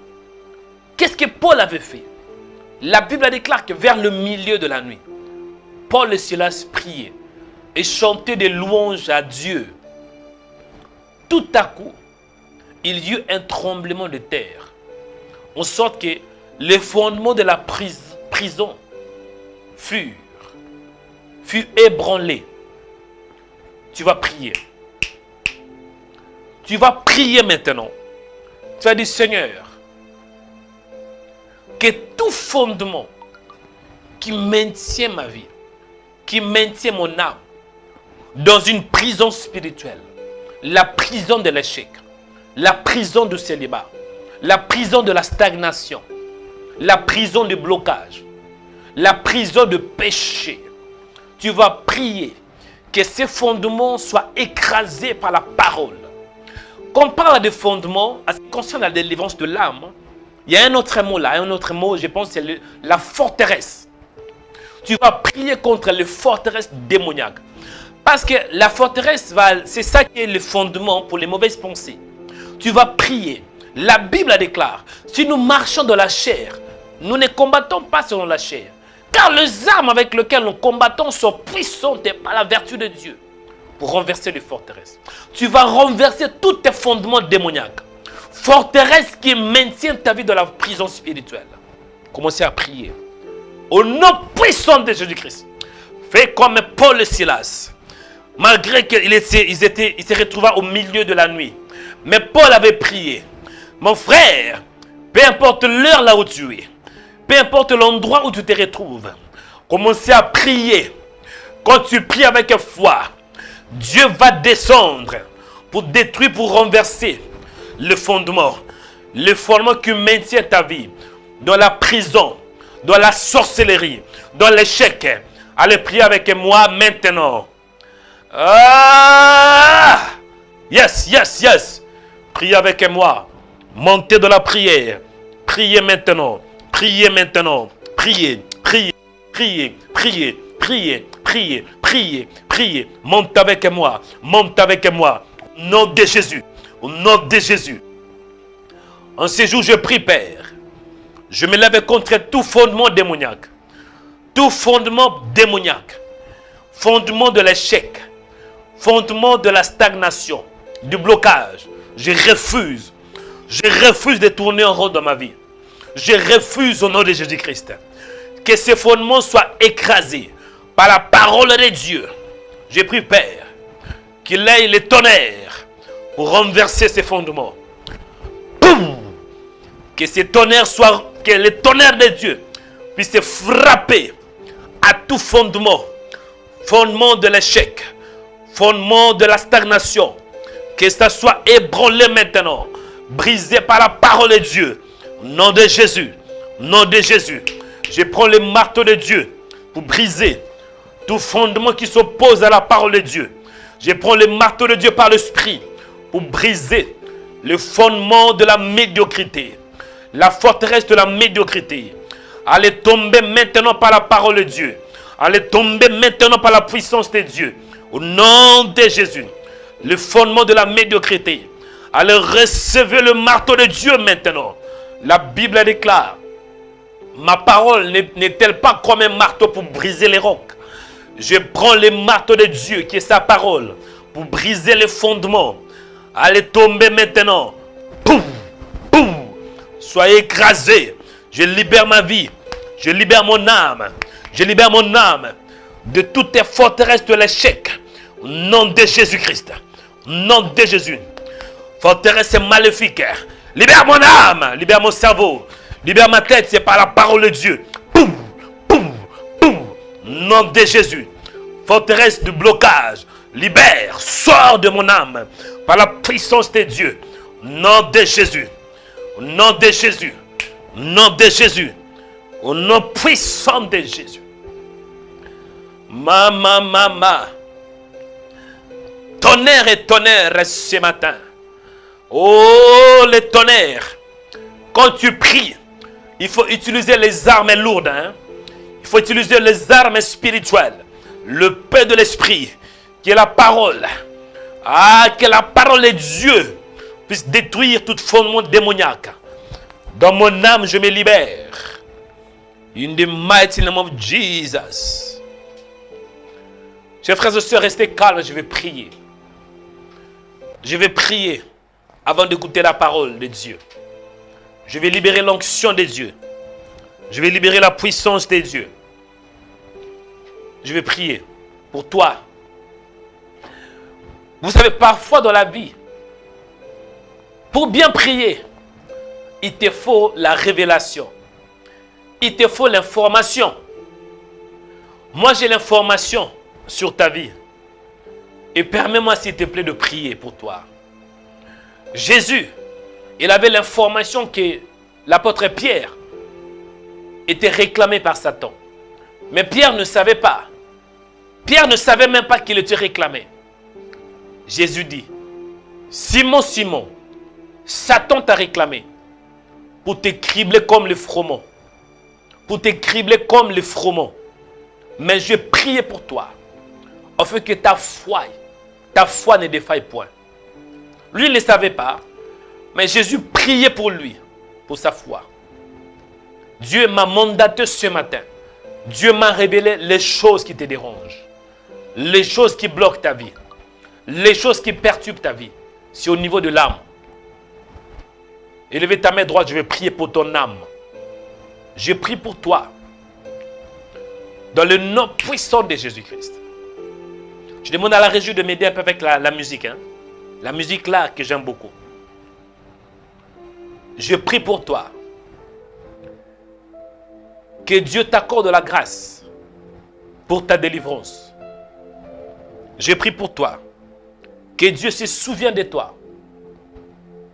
[SPEAKER 1] Qu'est-ce que Paul avait fait? La Bible déclare que vers le milieu de la nuit, Paul et Silas priaient et chantaient des louanges à Dieu. Tout à coup, il y eut un tremblement de terre, en sorte que les fondements de la prison furent ébranlés. Tu vas prier. Tu vas prier maintenant. Tu vas dire, Seigneur, que tout fondement qui maintient ma vie, qui maintient mon âme dans une prison spirituelle, la prison de l'échec, la prison du célibat, la prison de la stagnation, la prison du blocage, la prison du péché. Tu vas prier que ces fondements soient écrasés par la parole. Quand on parle de fondements, en ce qui concerne la délivrance de l'âme, il y a un autre mot là, un autre mot, je pense, c'est la forteresse. Tu vas prier contre les forteresses démoniaques. Parce que la forteresse, c'est ça qui est le fondement pour les mauvaises pensées. Tu vas prier. La Bible déclare, si nous marchons dans la chair, nous ne combattons pas selon la chair. Car les armes avec lesquelles nous combattons sont puissantes par la vertu de Dieu pour renverser les forteresses. Tu vas renverser tous tes fondements démoniaques. Forteresse qui maintient ta vie dans la prison spirituelle. Commencez à prier. Au nom puissant de Jésus-Christ. Fais comme Paul et Silas. Malgré qu'ils se retrouvaient au milieu de la nuit. Mais Paul avait prié. Mon frère, peu importe l'heure là où tu es, peu importe l'endroit où tu te retrouves, commencez à prier. Quand tu pries avec foi, Dieu va descendre pour détruire, pour renverser le fondement qui maintient ta vie dans la prison, dans la sorcellerie, dans l'échec. Allez prier avec moi maintenant. Ah! Yes, yes, yes. Priez avec moi. Montez de la prière. Priez maintenant. Priez maintenant. Priez, priez, priez, priez, priez, priez, priez, priez. Montez avec moi. Montez avec moi. Au nom de Jésus. Au nom de Jésus. En ce jour, je prie, Père. Je me lève contre tout fondement démoniaque. Tout fondement démoniaque. Fondement de l'échec. Fondement de la stagnation. Du blocage. Je refuse. Je refuse de tourner en rond dans ma vie. Je refuse au nom de Jésus-Christ. Que ces fondements soient écrasés par la parole de Dieu. Je prie, Père, qu'il ait le tonnerre pour renverser ces fondements. Boum! Que ces tonnerres soient, que le tonnerre de Dieu puisse frapper à tout fondement. Fondement de l'échec. Fondement de la stagnation. Que ça soit ébranlé maintenant. Brisé par la parole de Dieu. Au nom de Jésus. Au nom de Jésus. Je prends le marteau de Dieu pour briser tout fondement qui s'oppose à la parole de Dieu. Je prends le marteau de Dieu par l'esprit pour briser le fondement de la médiocrité. La forteresse de la médiocrité. Allez tomber maintenant par la parole de Dieu. Allez tomber maintenant par la puissance de Dieu. Au nom de Jésus. Le fondement de la médiocrité. Allez recevoir le marteau de Dieu maintenant. La Bible déclare, ma parole n'est-elle pas comme un marteau pour briser les rocs? Je prends le marteau de Dieu qui est sa parole pour briser les fondements. Allez tomber maintenant. Boum, boum. Soyez écrasés. Je libère ma vie. Je libère mon âme. Je libère mon âme de toutes les forteresses de l'échec. Au nom de Jésus-Christ. Au nom de Jésus. Forteresse maléfique. Libère mon âme. Libère mon cerveau. Libère ma tête. C'est par la parole de Dieu. Boum, boum, boum. Au nom de Jésus. Forteresse de blocage. Libère. Sors de mon âme. Par la puissance de Dieu. Au nom de Jésus. Au nom de Jésus. Au nom de Jésus. Au nom puissant de Jésus. Mama. Tonnerre et tonnerre ce matin. Oh, le tonnerre. Quand tu pries, il faut utiliser les armes lourdes. Il faut utiliser les armes spirituelles. Le paix de l'esprit, qui est la parole. Ah, que la parole de Dieu puisse détruire tout fondement démoniaque. Dans mon âme, je me libère. In the mighty name of Jesus. Chers frères et sœurs, restez calmes, je vais prier. Je vais prier avant d'écouter la parole de Dieu. Je vais libérer l'onction de Dieu. Je vais libérer la puissance de Dieu. Je vais prier pour toi. Vous savez, parfois dans la vie, Pour bien prier, il te faut la révélation. Il te faut l'information. Moi, j'ai l'information sur ta vie. Et permets-moi, s'il te plaît, de prier pour toi. Jésus, il avait l'information que l'apôtre Pierre était réclamé par Satan. Mais Pierre ne savait pas. Pierre ne savait même pas qu'il était réclamé. Jésus dit, Simon, Simon, Satan t'a réclamé pour te cribler comme les fromeaux. Pour te cribler comme les fromeaux. Mais je priais pour toi, afin que ta foi ne défaille point. Lui, il ne savait pas, mais Jésus priait pour lui, pour sa foi. Dieu m'a mandaté ce matin. Dieu m'a révélé les choses qui te dérangent, les choses qui bloquent ta vie, les choses qui perturbent ta vie. C'est au niveau de l'âme. Élevez ta main droite, je vais prier pour ton âme. Je prie pour toi. Dans le nom puissant de Jésus-Christ. Je demande à la régie de m'aider un peu avec la musique. Hein? La musique là que j'aime beaucoup. Je prie pour toi. Que Dieu t'accorde la grâce pour ta délivrance. Je prie pour toi. Que Dieu se souvienne de toi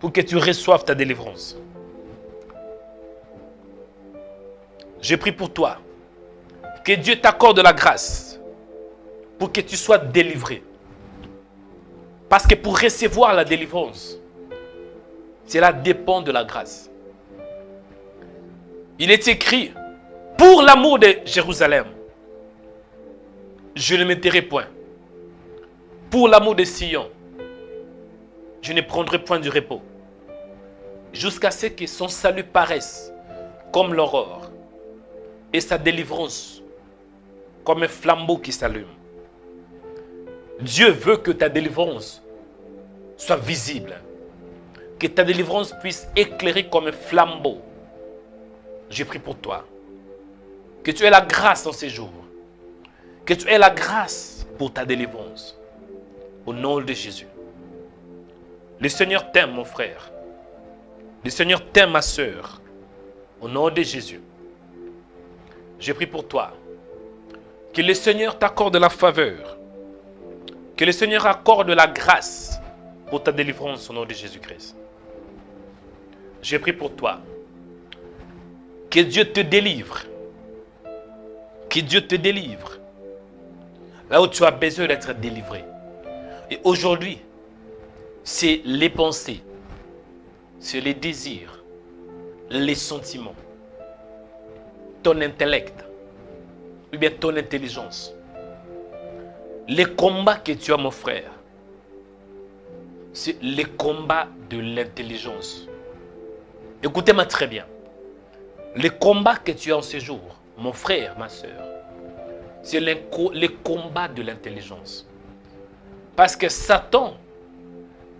[SPEAKER 1] pour que tu reçoives ta délivrance. Je prie pour toi. Que Dieu t'accorde la grâce pour que tu sois délivré. Parce que pour recevoir la délivrance, cela dépend de la grâce. Il est écrit, pour l'amour de Jérusalem, je ne me tairai point. Pour l'amour de Sion, je ne prendrai point du repos. Jusqu'à ce que son salut paraisse comme l'aurore et sa délivrance comme un flambeau qui s'allume. Dieu veut que ta délivrance soit visible. Que ta délivrance puisse éclairer comme un flambeau. J'ai prié pour toi. Que tu aies la grâce en ces jours. Que tu aies la grâce pour ta délivrance. Au nom de Jésus. Le Seigneur t'aime, mon frère. Le Seigneur t'aime, ma soeur. Au nom de Jésus. J'ai prié pour toi. Que le Seigneur t'accorde la faveur. Que le Seigneur accorde la grâce pour ta délivrance au nom de Jésus-Christ. J'ai prié pour toi. Que Dieu te délivre. Que Dieu te délivre. Là où tu as besoin d'être délivré. Et aujourd'hui, c'est les pensées, c'est les désirs, les sentiments, ton intellect, ou bien ton intelligence. Les combats que tu as, mon frère, c'est les combats de l'intelligence. Écoutez-moi très bien. Les combats que tu as en ce jour, mon frère, ma soeur, c'est les combats de l'intelligence. Parce que Satan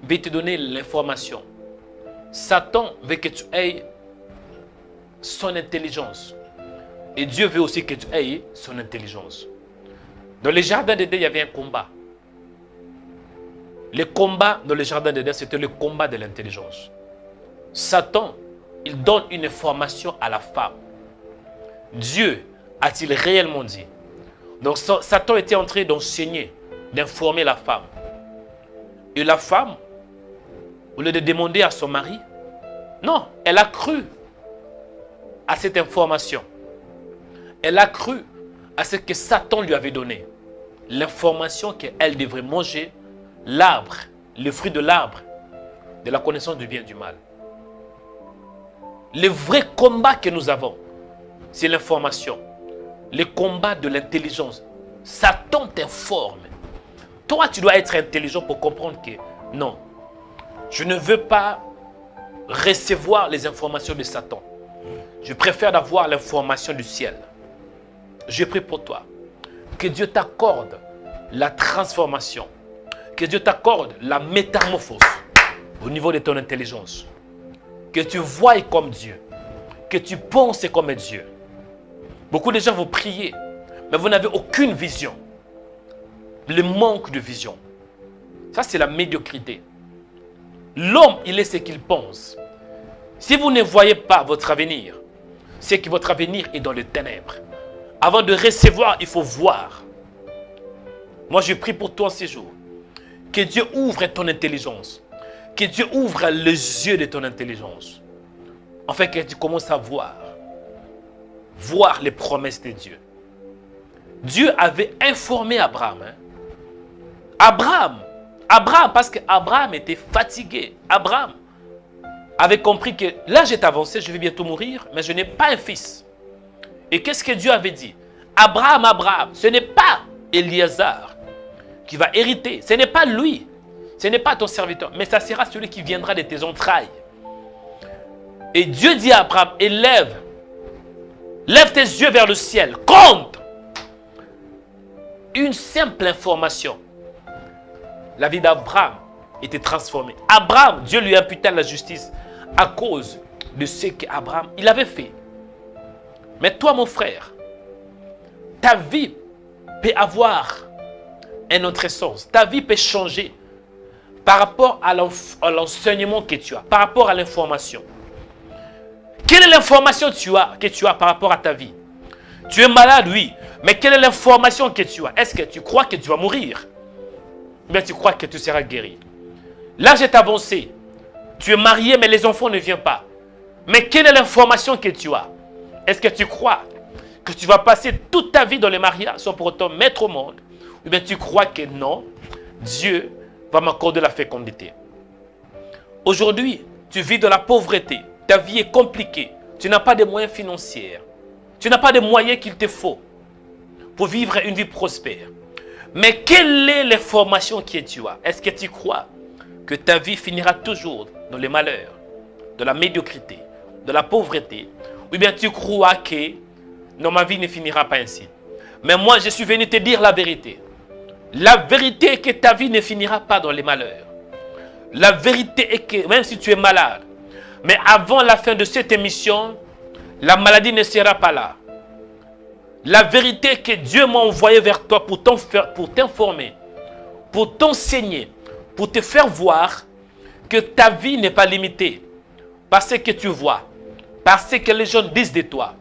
[SPEAKER 1] veut te donner l'information. Satan veut que tu aies son intelligence. Et Dieu veut aussi que tu aies son intelligence. Dans le jardin d'Éden, il y avait un combat. Le combat dans le jardin d'Éden, c'était le combat de l'intelligence. Satan, il donne une information à la femme. Dieu a-t-il réellement dit? Donc Satan était en train d'enseigner, d'informer la femme. Et la femme, au lieu de demander à son mari, non, elle a cru à cette information. Elle a cru à ce que Satan lui avait donné. L'information qu'elle devrait manger l'arbre, le fruit de l'arbre, de la connaissance du bien et du mal. Le vrai combat que nous avons, c'est l'information. Le combat de l'intelligence. Satan t'informe. Toi, tu dois être intelligent pour comprendre que non, je ne veux pas recevoir les informations de Satan. Je préfère avoir l'information du ciel. Je prie pour toi. Que Dieu t'accorde la transformation. Que Dieu t'accorde la métamorphose au niveau de ton intelligence. Que tu voies comme Dieu. Que tu penses comme Dieu. Beaucoup de gens vous priez, mais vous n'avez aucune vision. Le manque de vision. Ça, c'est la médiocrité. L'homme, il est ce qu'il pense. Si vous ne voyez pas votre avenir, c'est que votre avenir est dans les ténèbres. Avant de recevoir, il faut voir. Moi, je prie pour toi ces jours. Que Dieu ouvre ton intelligence. Que Dieu ouvre les yeux de ton intelligence. Afin que tu commences à voir. Voir les promesses de Dieu. Dieu avait informé Abraham. Abraham, parce qu'Abraham était fatigué. Abraham avait compris que l'âge est avancé, je vais bientôt mourir, mais je n'ai pas un fils. Et qu'est-ce que Dieu avait dit? Abraham, ce n'est pas Éléazar qui va hériter. Ce n'est pas lui. Ce n'est pas ton serviteur, mais ça sera celui qui viendra de tes entrailles. Et Dieu dit à Abraham, lève tes yeux vers le ciel, compte. Une simple information. La vie d'Abraham était transformée. Abraham, Dieu lui imputa la justice à cause de ce qu'Abraham il avait fait. Mais toi, mon frère, ta vie peut avoir un autre sens. Ta vie peut changer par rapport à l'enseignement que tu as, par rapport à l'information. Quelle est l'information que tu as par rapport à ta vie? Tu es malade, oui. Mais quelle est l'information que tu as? Est-ce que tu crois que tu vas mourir? Ou bien tu crois que tu seras guéri? L'âge est avancé. Tu es marié, mais les enfants ne viennent pas. Mais quelle est l'information que tu as? Est-ce que tu crois que tu vas passer toute ta vie dans le mariage sans pour autant mettre au monde? Ou bien tu crois que non, Dieu va m'accorder la fécondité? Aujourd'hui, tu vis dans la pauvreté. Ta vie est compliquée. Tu n'as pas de moyens financiers. Tu n'as pas de moyens qu'il te faut pour vivre une vie prospère. Mais quelle est l'information que tu as? Est-ce que tu crois que ta vie finira toujours dans le malheur, dans la médiocrité, dans la pauvreté? Ou bien tu crois que non, ma vie ne finira pas ainsi? Mais moi, je suis venu te dire la vérité. La vérité est que ta vie ne finira pas dans les malheurs. La vérité est que même si tu es malade, mais avant la fin de cette émission, la maladie ne sera pas là. La vérité est que Dieu m'a envoyé vers toi pour t'informer, pour t'enseigner, pour te faire voir que ta vie n'est pas limitée par ce que tu vois, par ce que les gens disent de toi.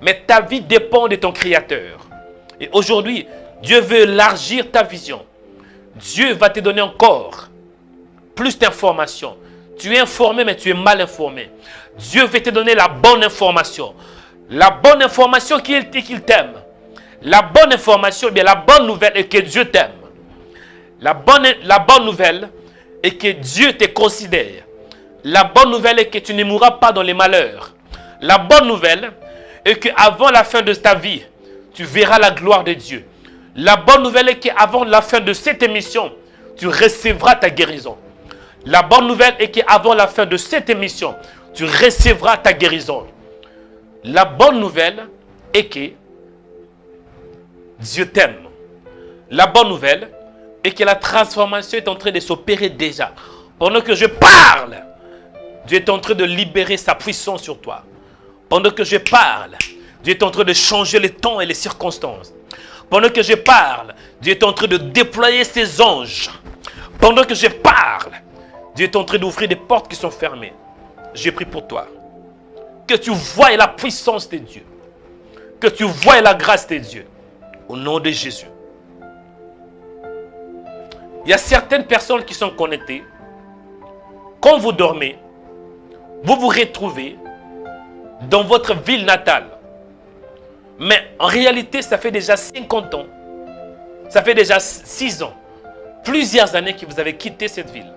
[SPEAKER 1] Mais ta vie dépend de ton Créateur. Et aujourd'hui, Dieu veut élargir ta vision. Dieu va te donner encore plus d'informations. Tu es informé, mais tu es mal informé. Dieu veut te donner la bonne information. La bonne information qu'il t'aime. La bonne information, bien la bonne nouvelle est que Dieu t'aime. La bonne nouvelle est que Dieu te considère. La bonne nouvelle est que tu ne mourras pas dans les malheurs. La bonne nouvelle est qu'avant la fin de ta vie, tu verras la gloire de Dieu. La bonne nouvelle est qu'avant la fin de cette émission, tu recevras ta guérison. La bonne nouvelle est qu'avant la fin de cette émission, tu recevras ta guérison. La bonne nouvelle est que Dieu t'aime. La bonne nouvelle est que la transformation est en train de s'opérer déjà. Pendant que je parle, Dieu est en train de libérer sa puissance sur toi. Pendant que je parle, Dieu est en train de changer les temps et les circonstances. Pendant que je parle, Dieu est en train de déployer ses anges. Pendant que je parle, Dieu est en train d'ouvrir des portes qui sont fermées. J'ai prié pour toi. Que tu voies la puissance de Dieu. Que tu voies la grâce de Dieu. Au nom de Jésus. Il y a certaines personnes qui sont connectées. Quand vous dormez, vous vous retrouvez dans votre ville natale. Mais en réalité, ça fait déjà 50 ans. Ça fait déjà 6 ans. Plusieurs années que vous avez quitté cette ville.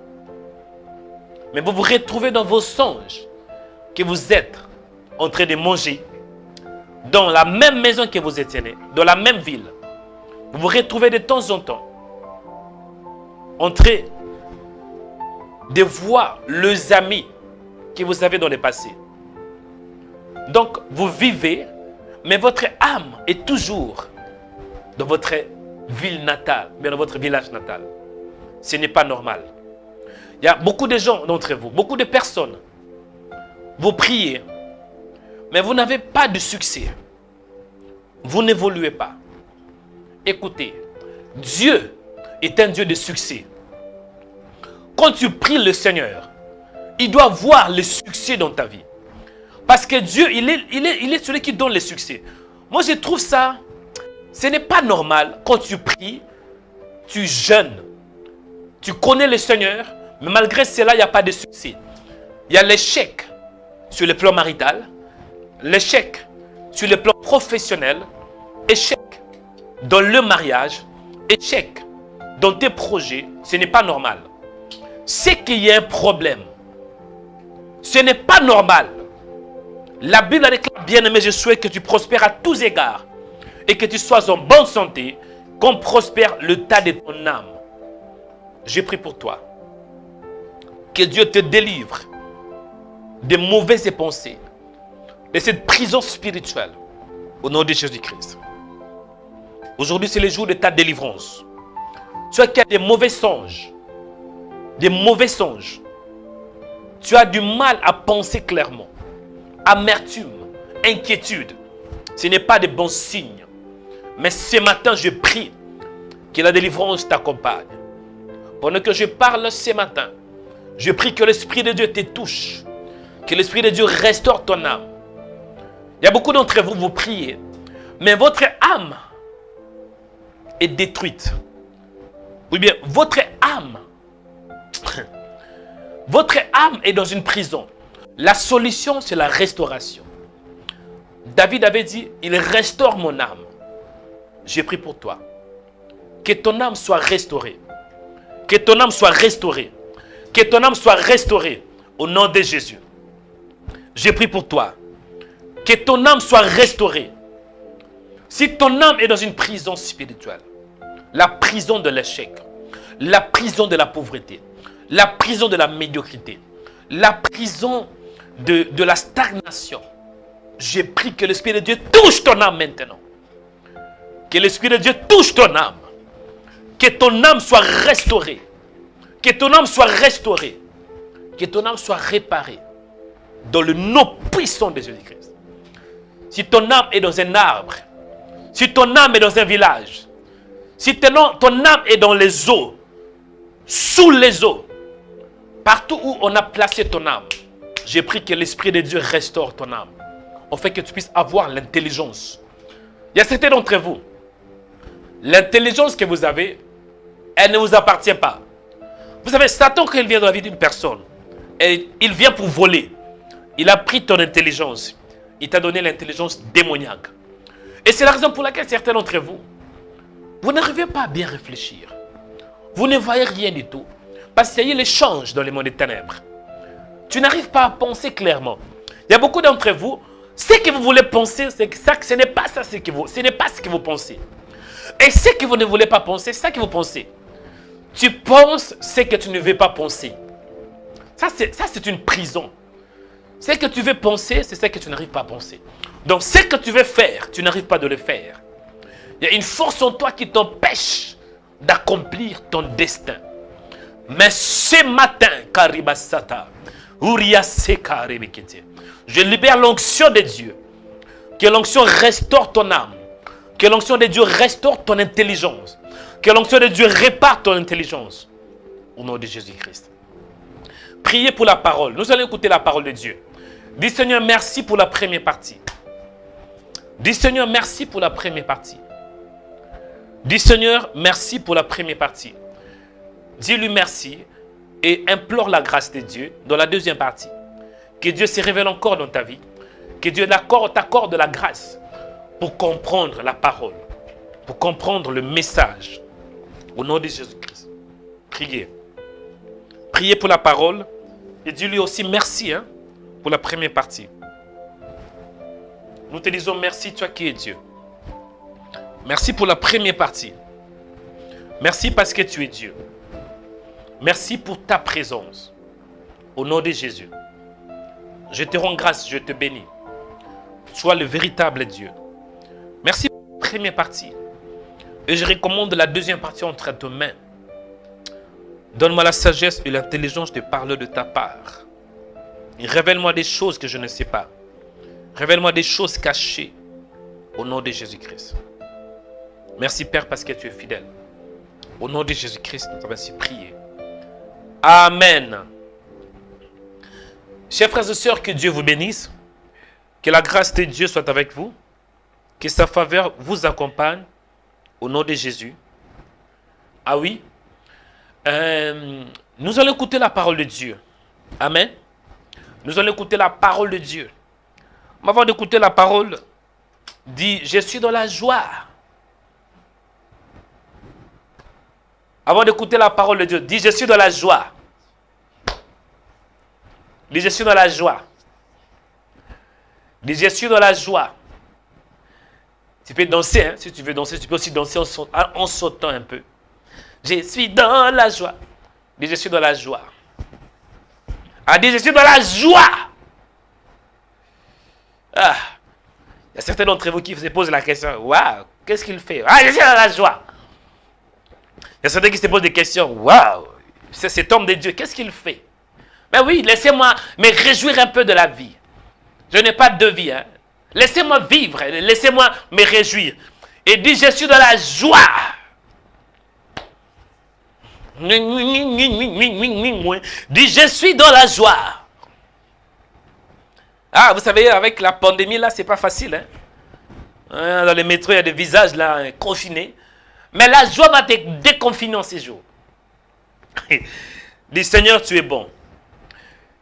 [SPEAKER 1] Mais vous vous retrouvez dans vos songes que vous êtes en train de manger dans la même maison que vous étiez né, dans la même ville. Vous vous retrouvez de temps en temps en train de voir les amis que vous avez dans le passé. Donc, vous vivez, mais votre âme est toujours dans votre ville natale, mais dans votre village natal. Ce n'est pas normal. Il y a beaucoup de gens d'entre vous, beaucoup de personnes. Vous priez, mais vous n'avez pas de succès. Vous n'évoluez pas. Écoutez, Dieu est un Dieu de succès. Quand tu pries le Seigneur, il doit voir le succès dans ta vie. Parce que Dieu, il est celui qui donne le succès. Moi, je trouve ça, ce n'est pas normal quand tu pries, tu jeûnes, tu connais le Seigneur, mais malgré cela, il n'y a pas de succès. Il y a l'échec sur le plan marital, l'échec sur le plan professionnel, échec dans le mariage, échec dans tes projets. Ce n'est pas normal. C'est qu'il y a un problème. Ce n'est pas normal. La Bible déclare, bien-aimé, je souhaite que tu prospères à tous égards et que tu sois en bonne santé, qu'on prospère le tas de ton âme. J'ai prié pour toi. Que Dieu te délivre des mauvaises pensées, de cette prison spirituelle, au nom de Jésus-Christ. Aujourd'hui, c'est le jour de ta délivrance. Tu as des mauvais songes. Des mauvais songes. Tu as du mal à penser clairement. Amertume, inquiétude. Ce n'est pas de bons signes. Mais ce matin, je prie que la délivrance t'accompagne. Pendant que je parle ce matin, je prie que l'Esprit de Dieu te touche. Que l'Esprit de Dieu restaure ton âme. Il y a beaucoup d'entre vous, vous priez. Mais votre âme est détruite. Ou bien, votre âme est dans une prison. La solution, c'est la restauration. David avait dit, il restaure mon âme. J'ai prié pour toi. Que ton âme soit restaurée. Que ton âme soit restaurée. Que ton âme soit restaurée au nom de Jésus. J'ai prié pour toi. Que ton âme soit restaurée. Si ton âme est dans une prison spirituelle, la prison de l'échec, la prison de la pauvreté, la prison de la médiocrité, la prison de la stagnation, j'ai prié que l'Esprit de Dieu touche ton âme maintenant. Que l'Esprit de Dieu touche ton âme. Que ton âme soit restaurée. Que ton âme soit restaurée. Que ton âme soit réparée. Dans le nom puissant de Jésus-Christ. Si ton âme est dans un arbre, si ton âme est dans un village, si ton âme est dans les eaux, sous les eaux, partout où on a placé ton âme, j'ai prié que l'Esprit de Dieu restaure ton âme. En fait que tu puisses avoir l'intelligence. Il y a certains d'entre vous, l'intelligence que vous avez, elle ne vous appartient pas. Vous savez, Satan, quand il vient dans la vie d'une personne, il vient pour voler. Il a pris ton intelligence. Il t'a donné l'intelligence démoniaque. Et c'est la raison pour laquelle certains d'entre vous, vous n'arrivez pas à bien réfléchir. Vous ne voyez rien du tout. Parce qu'il y a l'échange dans le monde des ténèbres. Tu n'arrives pas à penser clairement. Il y a beaucoup d'entre vous, ce que vous voulez penser, c'est que ça, ce n'est pas ça ce n'est pas ce que vous pensez. Et ce que vous ne voulez pas penser, c'est ça que vous pensez. Tu penses ce que tu ne veux pas penser. Ça, c'est une prison. Ce que tu veux penser, c'est ce que tu n'arrives pas à penser. Donc, ce que tu veux faire, tu n'arrives pas à le faire. Il y a une force en toi qui t'empêche d'accomplir ton destin. Mais ce matin, Karibasata, je libère l'onction de Dieu. Que l'onction restaure ton âme. Que l'onction de Dieu restaure ton intelligence. Que l'onction de Dieu répare ton intelligence. Au nom de Jésus-Christ. Priez pour la parole. Nous allons écouter la parole de Dieu. Dis Seigneur, merci pour la première partie. Dis Seigneur, merci pour la première partie. Dis Seigneur, merci pour la première partie. Dis-lui merci et implore la grâce de Dieu dans la deuxième partie. Que Dieu se révèle encore dans ta vie. Que Dieu t'accorde la grâce pour comprendre la parole, pour comprendre le message. Au nom de Jésus-Christ. Priez. Priez pour la parole et dis-lui aussi merci pour la première partie. Nous te disons merci, toi qui es Dieu. Merci pour la première partie. Merci parce que tu es Dieu. Merci pour ta présence. Au nom de Jésus. Je te rends grâce, je te bénis. Sois le véritable Dieu. Merci pour la première partie. Et je recommande la deuxième partie entre tes mains. Donne-moi la sagesse et l'intelligence de parler de ta part. Et révèle-moi des choses que je ne sais pas. Révèle-moi des choses cachées. Au nom de Jésus-Christ. Merci Père parce que tu es fidèle. Au nom de Jésus-Christ, nous avons ainsi prié. Amen. Chers frères et sœurs, que Dieu vous bénisse. Que la grâce de Dieu soit avec vous. Que sa faveur vous accompagne. Au nom de Jésus. Ah oui. Nous allons écouter la parole de Dieu. Amen. Nous allons écouter la parole de Dieu. Mais avant d'écouter la parole, dit, je suis dans la joie. Avant d'écouter la parole de Dieu, dis, je suis dans la joie. Dis, je suis dans la joie. Dis, je suis dans la joie. Tu peux danser, hein? Si tu veux danser, tu peux aussi danser en sautant un peu. Je suis dans la joie. Dis, je suis dans la joie. Ah, dis, je suis dans la joie. Ah, il y a certains d'entre vous qui se posent la question, waouh, qu'est-ce qu'il fait? Ah, je suis dans la joie. Il y a certains qui se posent des questions, waouh, c'est cet homme de Dieu, qu'est-ce qu'il fait? Ben oui, laissez-moi me réjouir un peu de la vie. Je n'ai pas de vie, hein. Laissez-moi vivre, laissez-moi me réjouir. Et dis, je suis dans la joie. Dis, je suis dans la joie. Ah, vous savez, avec la pandémie, là, c'est pas facile. Hein? Dans les métros, il y a des visages, là, confinés. Mais la joie va te déconfiner en ces jours. Dis, Seigneur, tu es bon.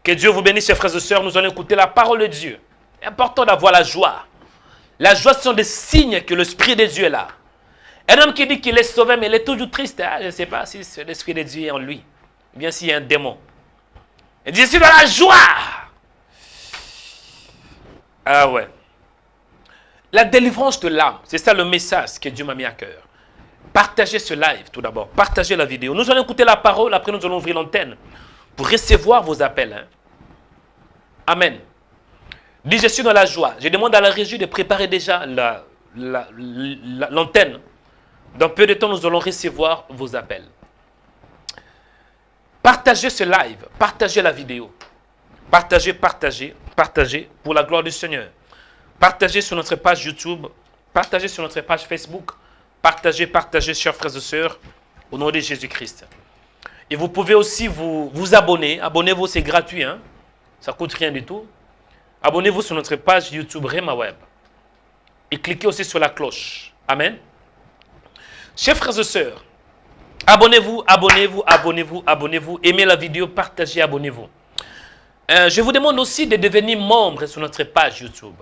[SPEAKER 1] Que Dieu vous bénisse, chers frères et sœurs. Nous allons écouter la parole de Dieu. C'est important d'avoir la joie. La joie, ce sont des signes que l'Esprit de Dieu est là. Un homme qui dit qu'il est sauvé, mais il est toujours triste. Hein? Je ne sais pas si l'Esprit de Dieu est en lui. Ou bien s'il y a un démon. Il dit, je suis dans la joie. Ah ouais. La délivrance de l'âme, c'est ça le message que Dieu m'a mis à cœur. Partagez ce live tout d'abord. Partagez la vidéo. Nous allons écouter la parole, après nous allons ouvrir l'antenne pour recevoir vos appels. Hein. Amen. Dis, je suis dans la joie. Je demande à la régie de préparer déjà l'antenne. Dans peu de temps, nous allons recevoir vos appels. Partagez ce live. Partagez la vidéo. Partagez, partagez, partagez pour la gloire du Seigneur. Partagez sur notre page YouTube. Partagez sur notre page Facebook. Partagez, partagez, chers frères et sœurs, au nom de Jésus-Christ. Et vous pouvez aussi vous abonner. Abonnez-vous, c'est gratuit. Hein? Ça ne coûte rien du tout. Abonnez-vous sur notre page YouTube Rema Web. Et cliquez aussi sur la cloche. Amen. Chers frères et sœurs, abonnez-vous, abonnez-vous, abonnez-vous, abonnez-vous. Aimez la vidéo, partagez, abonnez-vous. Je vous demande aussi de devenir membre sur notre page YouTube.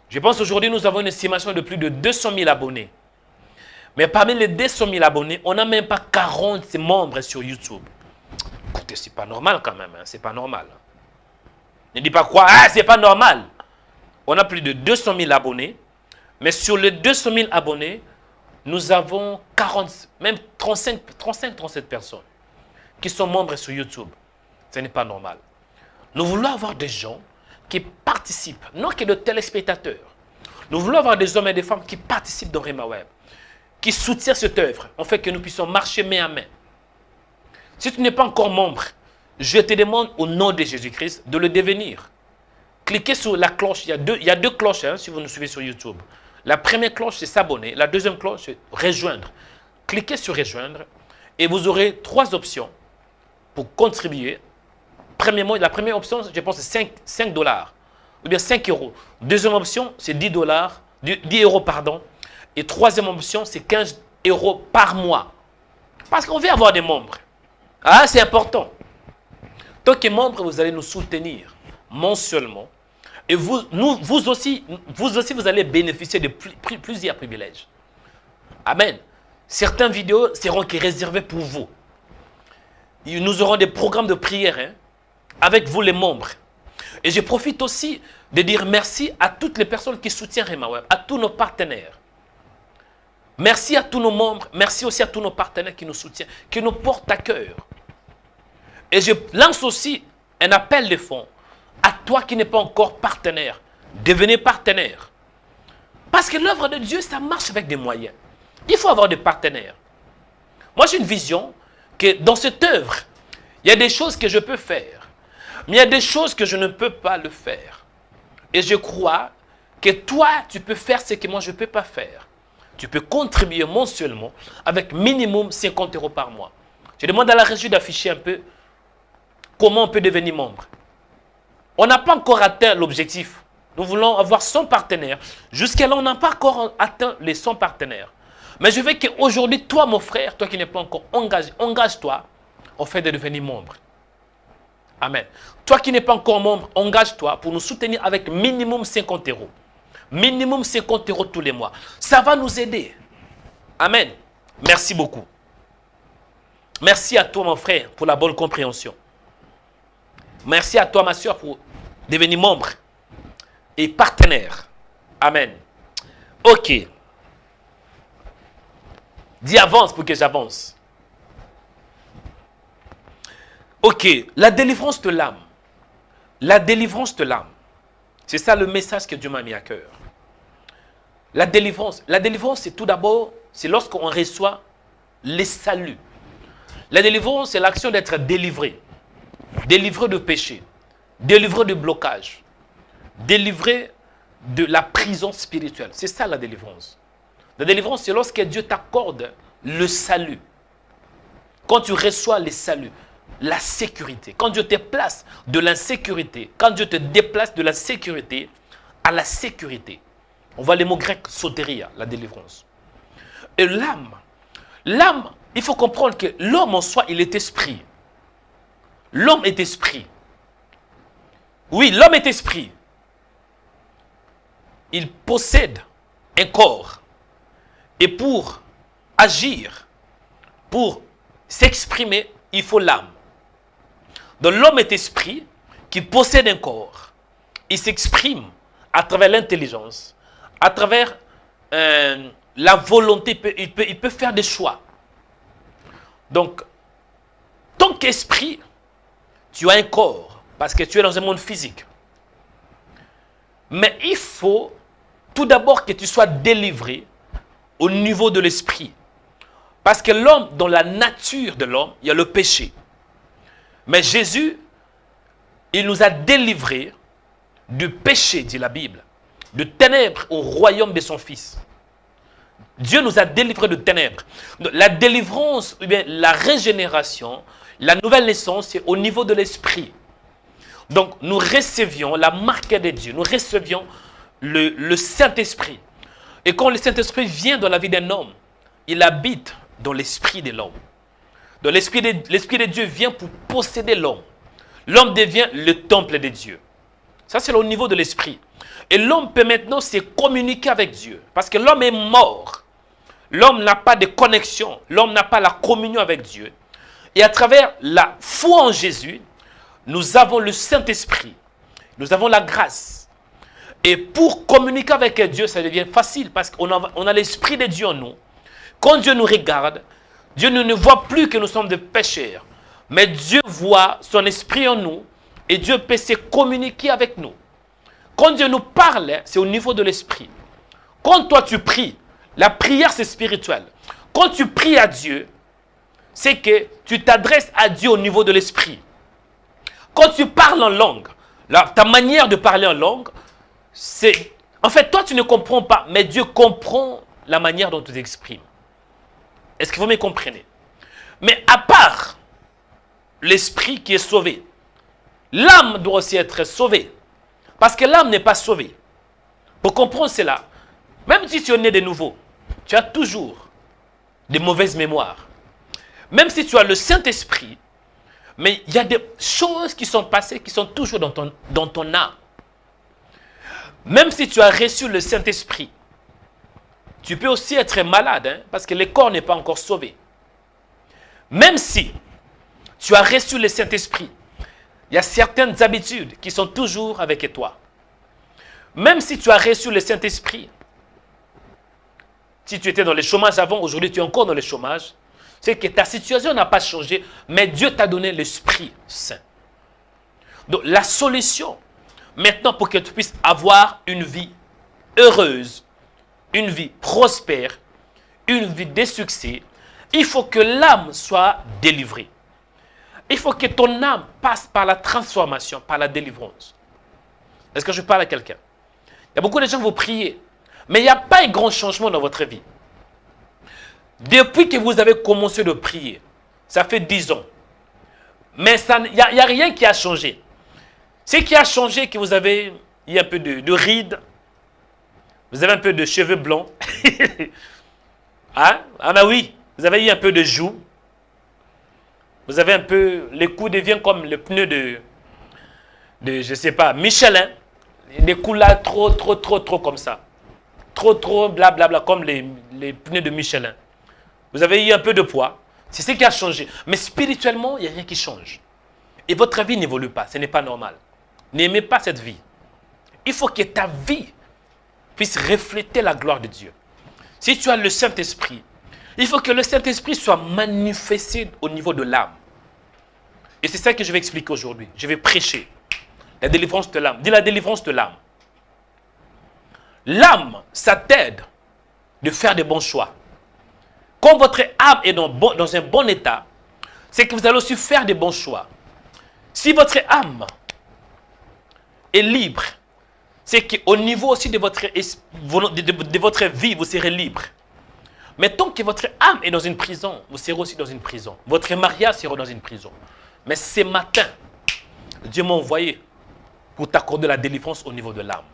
[SPEAKER 1] Je pense qu'aujourd'hui, nous avons une estimation de plus de 200 000 abonnés. Mais parmi les 200 000 abonnés, on n'a même pas 40 membres sur YouTube. Écoutez, c'est pas normal quand même, hein, c'est pas normal. Ne dis pas quoi, ah, c'est pas normal. On a plus de 200 000 abonnés, mais sur les 200 000 abonnés, nous avons 40, même 37 personnes qui sont membres sur YouTube. Ce n'est pas normal. Nous voulons avoir des gens qui participent, non que de téléspectateurs. Nous voulons avoir des hommes et des femmes qui participent dans Rema Web, qui soutiennent cette œuvre, en fait que nous puissions marcher main à main. Si tu n'es pas encore membre, je te demande au nom de Jésus-Christ de le devenir. Cliquez sur la cloche, il y a deux cloches hein, si vous nous suivez sur YouTube. La première cloche, c'est s'abonner. La deuxième cloche, c'est rejoindre. Cliquez sur rejoindre et vous aurez 3 options pour contribuer. Premièrement, la première option, je pense, c'est 5 dollars ou bien 5 euros. Deuxième option, c'est 10 euros, pardon. Et troisième option, c'est 15 euros par mois. Parce qu'on veut avoir des membres. Ah, c'est important. Tant que membre, vous allez nous soutenir mensuellement. Et vous aussi, vous allez bénéficier de plusieurs privilèges. Amen. Certaines vidéos seront réservées pour vous. Et nous aurons des programmes de prière hein, avec vous les membres. Et je profite aussi de dire merci à toutes les personnes qui soutiennent Rema Web, à tous nos partenaires. Merci à tous nos membres, merci aussi à tous nos partenaires qui nous soutiennent, qui nous portent à cœur. Et je lance aussi un appel de fonds à toi qui n'es pas encore partenaire. Devenez partenaire. Parce que l'œuvre de Dieu, ça marche avec des moyens. Il faut avoir des partenaires. Moi, j'ai une vision que dans cette œuvre, il y a des choses que je peux faire. Mais il y a des choses que je ne peux pas le faire. Et je crois que toi, tu peux faire ce que moi, je ne peux pas faire. Tu peux contribuer mensuellement avec minimum 50 euros par mois. Je demande à la régie d'afficher un peu comment on peut devenir membre. On n'a pas encore atteint l'objectif. Nous voulons avoir 100 partenaires. Jusqu'à là, on n'a pas encore atteint les 100 partenaires. Mais je veux qu'aujourd'hui, toi, mon frère, toi qui n'es pas encore engagé, engage-toi au fait de devenir membre. Amen. Toi qui n'es pas encore membre, engage-toi pour nous soutenir avec minimum 50 euros. Minimum 50 euros tous les mois. Ça va nous aider. Amen. Merci beaucoup. Merci à toi, mon frère, pour la bonne compréhension. Merci à toi, ma soeur, pour devenir membre et partenaire. Amen. Ok. Dis avance pour que j'avance. Ok. La délivrance de l'âme. La délivrance de l'âme. C'est ça le message que Dieu m'a mis à cœur. La délivrance, c'est tout d'abord, c'est lorsqu'on reçoit les saluts. La délivrance, c'est l'action d'être délivré. Délivré de péché. Délivré de blocage. Délivré de la prison spirituelle. C'est ça la délivrance. La délivrance, c'est lorsque Dieu t'accorde le salut. Quand tu reçois les saluts, la sécurité. Quand Dieu te place de l'insécurité, quand Dieu te déplace de la sécurité à la sécurité. On voit les mots grecs sotéria, la délivrance. Et l'âme, il faut comprendre que l'homme en soi, il est esprit. L'homme est esprit. Oui, l'homme est esprit. Il possède un corps. Et pour agir, pour s'exprimer, il faut l'âme. Donc l'homme est esprit qui possède un corps. Il s'exprime à travers l'intelligence, à travers la volonté. Il peut faire des choix. Donc, tant qu'esprit, tu as un corps parce que tu es dans un monde physique. Mais il faut tout d'abord que tu sois délivré au niveau de l'esprit. Parce que l'homme, dans la nature de l'homme, il y a le péché. Mais Jésus, il nous a délivrés du péché, dit la Bible, de ténèbres au royaume de son Fils. Dieu nous a délivrés de ténèbres. La délivrance, ou bien la régénération, la nouvelle naissance, c'est au niveau de l'esprit. Donc, nous recevions la marque de Dieu, nous recevions le Saint-Esprit. Et quand le Saint-Esprit vient dans la vie d'un homme, il habite dans l'esprit de l'homme. Donc, l'esprit de Dieu vient pour posséder l'homme. L'homme devient le temple de Dieu. Ça, c'est au niveau de l'esprit. Et l'homme peut maintenant se communiquer avec Dieu. Parce que l'homme est mort. L'homme n'a pas de connexion. L'homme n'a pas la communion avec Dieu. Et à travers la foi en Jésus, nous avons le Saint-Esprit. Nous avons la grâce. Et pour communiquer avec Dieu, ça devient facile parce qu'on a l'Esprit de Dieu en nous. Quand Dieu nous regarde, Dieu ne voit plus que nous sommes des pécheurs. Mais Dieu voit son Esprit en nous et Dieu peut se communiquer avec nous. Quand Dieu nous parle, c'est au niveau de l'Esprit. Quand toi tu pries, la prière c'est spirituel. Quand tu pries à Dieu, c'est que tu t'adresses à Dieu au niveau de l'Esprit. Quand tu parles en langue, ta manière de parler en langue, c'est... En fait, toi, tu ne comprends pas, mais Dieu comprend la manière dont tu t'exprimes. Est-ce que vous me comprenez? Mais à part l'esprit qui est sauvé, l'âme doit aussi être sauvée. Parce que l'âme n'est pas sauvée. Pour comprendre cela, même si tu es né de nouveau, tu as toujours des mauvaises mémoires. Même si tu as le Saint-Esprit, mais il y a des choses qui sont passées qui sont toujours dans ton âme. Même si tu as reçu le Saint-Esprit, tu peux aussi être malade, parce que le corps n'est pas encore sauvé. Même si tu as reçu le Saint-Esprit, il y a certaines habitudes qui sont toujours avec toi. Même si tu as reçu le Saint-Esprit, si tu étais dans le chômage avant, aujourd'hui tu es encore dans le chômage, c'est que ta situation n'a pas changé, mais Dieu t'a donné l'Esprit Saint. Donc la solution, maintenant pour que tu puisses avoir une vie heureuse, une vie prospère, une vie de succès, il faut que l'âme soit délivrée. Il faut que ton âme passe par la transformation, par la délivrance. Est-ce que je parle à quelqu'un? Il y a beaucoup de gens qui vous priez, mais il n'y a pas un grand changement dans votre vie. Depuis que vous avez commencé de prier, ça fait 10 ans. Mais il n'y a rien qui a changé. Ce qui a changé, que vous avez eu un peu de rides, vous avez un peu de cheveux blancs. Hein? Ah ben oui, vous avez eu un peu de joues. Vous avez un peu, les coups deviennent comme le pneu de je ne sais pas, Michelin. Des coups là, trop comme ça. Trop, blablabla, comme les pneus de Michelin. Vous avez eu un peu de poids. C'est ce qui a changé. Mais spirituellement, il n'y a rien qui change. Et votre vie n'évolue pas. Ce n'est pas normal. N'aimez pas cette vie. Il faut que ta vie puisse refléter la gloire de Dieu. Si tu as le Saint-Esprit, il faut que le Saint-Esprit soit manifesté au niveau de l'âme. Et c'est ça que je vais expliquer aujourd'hui. Je vais prêcher la délivrance de l'âme. Dis la délivrance de l'âme. L'âme, ça t'aide de faire des bons choix. Quand votre âme est dans un bon état, c'est que vous allez aussi faire des bons choix. Si votre âme est libre, c'est qu'au niveau aussi de votre vie, vous serez libre. Mais tant que votre âme est dans une prison, vous serez aussi dans une prison. Votre mariage sera dans une prison. Mais ce matin, Dieu m'a envoyé pour t'accorder la délivrance au niveau de l'âme.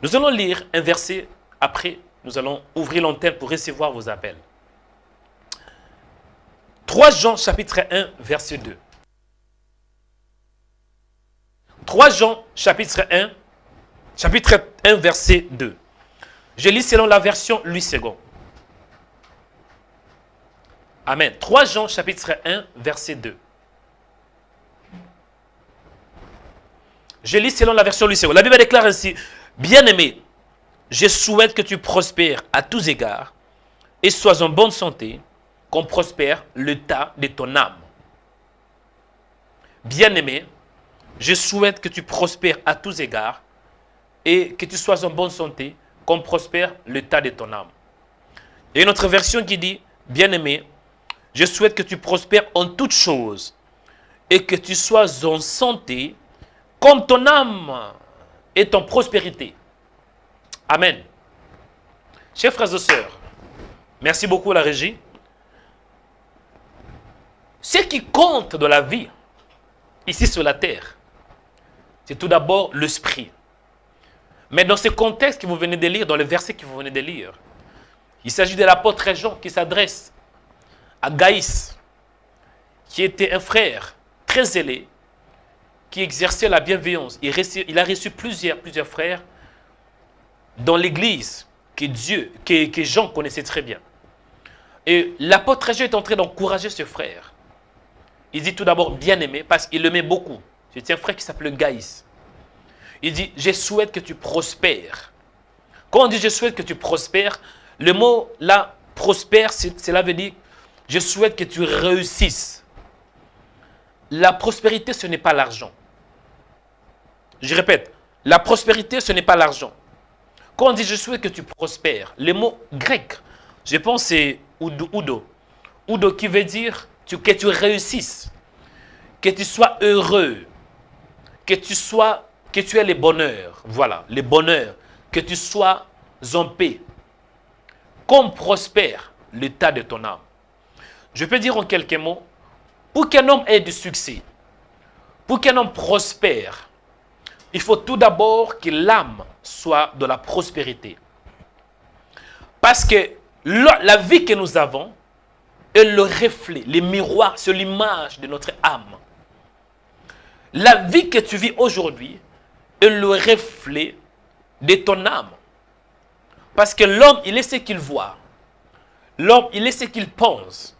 [SPEAKER 1] Nous allons lire un verset, après nous allons ouvrir l'antenne pour recevoir vos appels. 3 Jean chapitre 1 verset 2. 3 Jean chapitre 1 verset 2. Je lis selon la version Louis II. Amen. 3 Jean chapitre 1 verset 2. Je lis selon la version Louis II. La Bible déclare ainsi: Bien-aimé, je souhaite que tu prospères à tous égards et sois en bonne santé, qu'on prospère l'état de ton âme. Bien-aimé, je souhaite que tu prospères à tous égards et que tu sois en bonne santé, qu'on prospère l'état de ton âme. Il y a une autre version qui dit: Bien-aimé, je souhaite que tu prospères en toutes choses et que tu sois en santé, comme ton âme est en prospérité. Amen. Chers frères et sœurs, merci beaucoup la régie. Ce qui compte dans la vie, ici sur la terre, c'est tout d'abord l'esprit. Mais dans ce contexte que vous venez de lire, dans le verset que vous venez de lire, il s'agit de l'apôtre Jean qui s'adresse à Gaïs, qui était un frère très zélé, qui exerçait la bienveillance. Il a reçu plusieurs frères dans l'église que Jean connaissait très bien. Et l'apôtre Jean est en train d'encourager ce frère. Il dit tout d'abord bien-aimé parce qu'il l'aimait beaucoup. C'était un frère qui s'appelait Gaïs. Il dit: je souhaite que tu prospères. Quand on dit je souhaite que tu prospères, le mot là, prospère, cela veut dire je souhaite que tu réussisses. La prospérité, ce n'est pas l'argent. Je répète, la prospérité, ce n'est pas l'argent. Quand on dit je souhaite que tu prospères, le mot grec, je pense c'est oudo. Oudo qui veut dire que tu réussisses, que tu sois heureux, que tu aies le bonheur. Voilà, le bonheur, que tu sois en paix. Qu'on prospère l'état de ton âme. Je peux dire en quelques mots, pour qu'un homme ait du succès, pour qu'un homme prospère, il faut tout d'abord que l'âme soit de la prospérité. Parce que la vie que nous avons est le reflet, le miroir, c'est l'image de notre âme. La vie que tu vis aujourd'hui est le reflet de ton âme. Parce que l'homme, il est ce qu'il voit. L'homme, il est ce qu'il pense.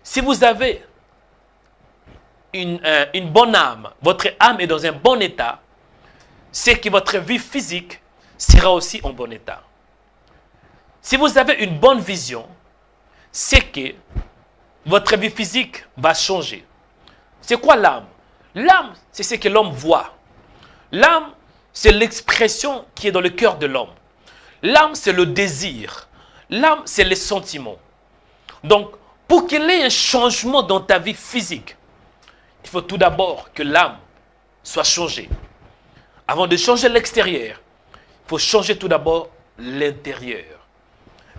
[SPEAKER 1] Si vous avez une bonne âme, votre âme est dans un bon état, c'est que votre vie physique sera aussi en bon état. Si vous avez une bonne vision, c'est que votre vie physique va changer. C'est quoi l'âme? L'âme, c'est ce que l'homme voit. L'âme, c'est l'expression qui est dans le cœur de l'homme. L'âme, c'est le désir. L'âme, c'est les sentiments. Donc, pour qu'il y ait un changement dans ta vie physique, il faut tout d'abord que l'âme soit changée. Avant de changer l'extérieur, il faut changer tout d'abord l'intérieur.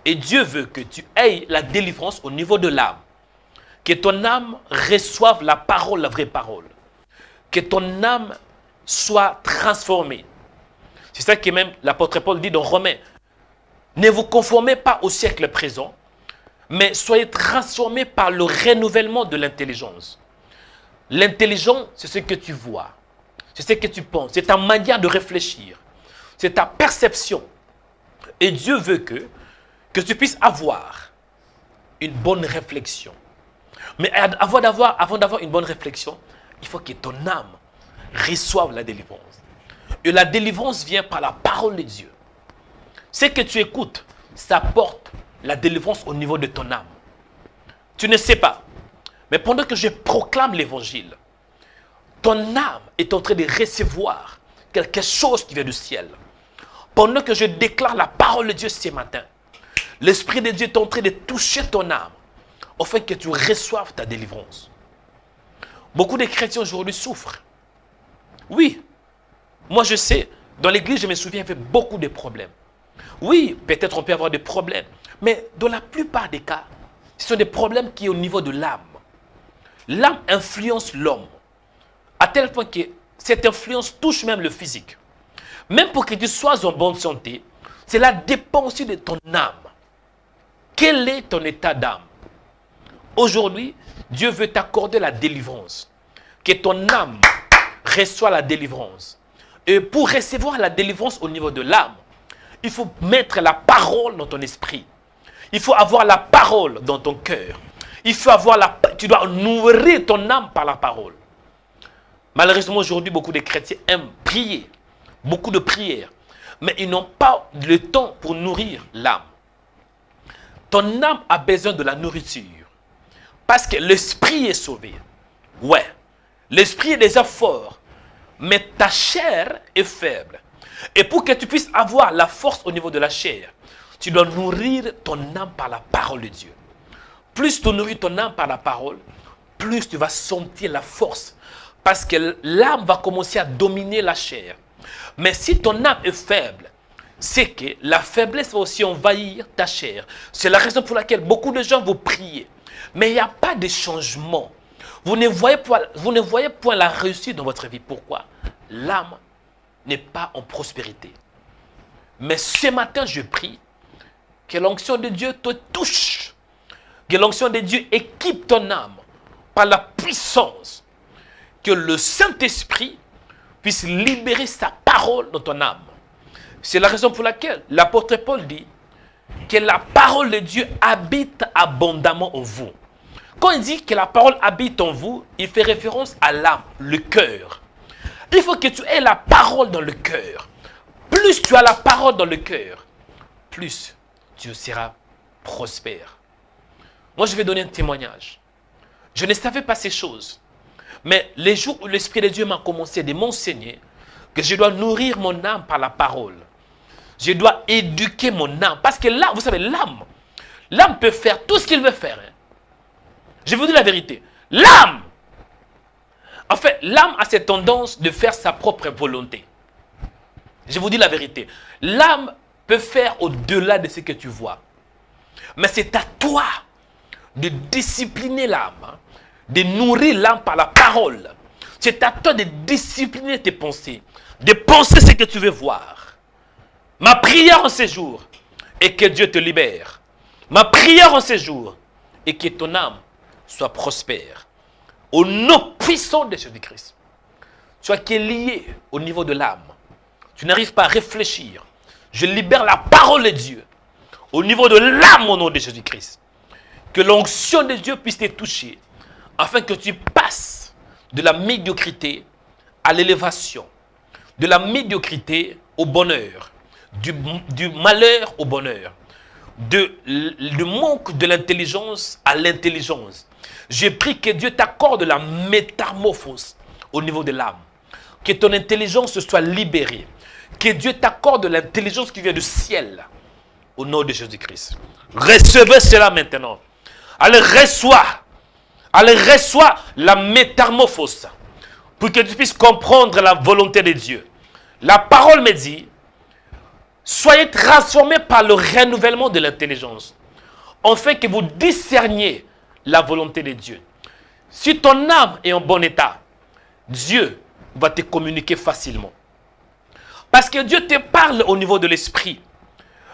[SPEAKER 1] Et Dieu veut que tu aies la délivrance au niveau de l'âme. Que ton âme reçoive la parole, la vraie parole. que ton âme soit transformée. C'est ça que même l'apôtre Paul dit dans Romains. Ne vous conformez pas au siècle présent, mais soyez transformés par le renouvellement de l'intelligence. L'intelligence, c'est ce que tu vois, c'est ce que tu penses, c'est ta manière de réfléchir, c'est ta perception. Et Dieu veut que tu puisses avoir une bonne réflexion. Mais avant d'avoir une bonne réflexion, il faut que ton âme reçoive la délivrance. Et la délivrance vient par la parole de Dieu. Ce que tu écoutes, ça apporte la délivrance au niveau de ton âme. Tu ne sais pas. Mais pendant que je proclame l'évangile, ton âme est en train de recevoir quelque chose qui vient du ciel. Pendant que je déclare la parole de Dieu ce matin, l'Esprit de Dieu est en train de toucher ton âme, afin que tu reçoives ta délivrance. Beaucoup de chrétiens aujourd'hui souffrent. Oui, moi je sais, dans l'église, je me souviens, il y avait beaucoup de problèmes. Oui, peut-être on peut avoir des problèmes, mais dans la plupart des cas, ce sont des problèmes qui sont au niveau de l'âme. L'âme influence l'homme, à tel point que cette influence touche même le physique. Même pour que tu sois en bonne santé, cela dépend aussi de ton âme. Quel est ton état d'âme? Aujourd'hui, Dieu veut t'accorder la délivrance. Que ton âme reçoit la délivrance. Et pour recevoir la délivrance au niveau de l'âme, il faut mettre la parole dans ton esprit. Il faut avoir la parole dans ton cœur. Tu dois nourrir ton âme par la parole. Malheureusement, aujourd'hui, beaucoup de chrétiens aiment prier. Beaucoup de prières. Mais ils n'ont pas le temps pour nourrir l'âme. Ton âme a besoin de la nourriture. Parce que l'esprit est sauvé. Ouais. L'esprit est déjà fort. Mais ta chair est faible. Et pour que tu puisses avoir la force au niveau de la chair, tu dois nourrir ton âme par la parole de Dieu. Plus tu nourris ton âme par la parole, plus tu vas sentir la force. Parce que l'âme va commencer à dominer la chair. Mais si ton âme est faible, c'est que la faiblesse va aussi envahir ta chair. C'est la raison pour laquelle beaucoup de gens vous prient. Mais il n'y a pas de changement. Vous ne voyez point la réussite dans votre vie. Pourquoi? L'âme n'est pas en prospérité. Mais ce matin, je prie que l'onction de Dieu te touche. Que l'onction de Dieu équipe ton âme par la puissance. Que le Saint-Esprit puisse libérer sa parole dans ton âme. C'est la raison pour laquelle l'apôtre Paul dit que la parole de Dieu habite abondamment en vous. Quand il dit que la parole habite en vous, il fait référence à l'âme, le cœur. Il faut que tu aies la parole dans le cœur. Plus tu as la parole dans le cœur, plus tu seras prospère. Moi, je vais donner un témoignage. Je ne savais pas ces choses. Mais les jours où l'Esprit de Dieu m'a commencé de m'enseigner que je dois nourrir mon âme par la parole. Je dois éduquer mon âme. Parce que là, vous savez, l'âme peut faire tout ce qu'il veut faire. Hein. Je vous dis la vérité. L'âme, en fait, l'âme a cette tendance de faire sa propre volonté. Je vous dis la vérité. L'âme peut faire au-delà de ce que tu vois. Mais c'est à toi de discipliner l'âme. Hein, de nourrir l'âme par la parole. C'est à toi de discipliner tes pensées. De penser ce que tu veux voir. Ma prière en ces jours est que Dieu te libère. Ma prière en ces jours est que ton âme soit prospère. Au nom puissant de Jésus-Christ. Toi qui es lié au niveau de l'âme. Tu n'arrives pas à réfléchir. Je libère la parole de Dieu. Au niveau de l'âme au nom de Jésus-Christ. Que l'onction de Dieu puisse te toucher. Afin que tu passes de la médiocrité à l'élévation. De la médiocrité au bonheur. Du malheur au bonheur. Du manque de l'intelligence à l'intelligence. J'ai pris que Dieu t'accorde la métamorphose au niveau de l'âme. Que ton intelligence soit libérée. Que Dieu t'accorde l'intelligence qui vient du ciel. Au nom de Jésus-Christ. Recevez cela maintenant. Allez, reçois. Allez, reçois la métamorphose. Pour que tu puisses comprendre la volonté de Dieu. La parole me dit, soyez transformés par le renouvellement de l'intelligence. Afin que vous discerniez la volonté de Dieu. Si ton âme est en bon état, Dieu va te communiquer facilement. Parce que Dieu te parle au niveau de l'esprit.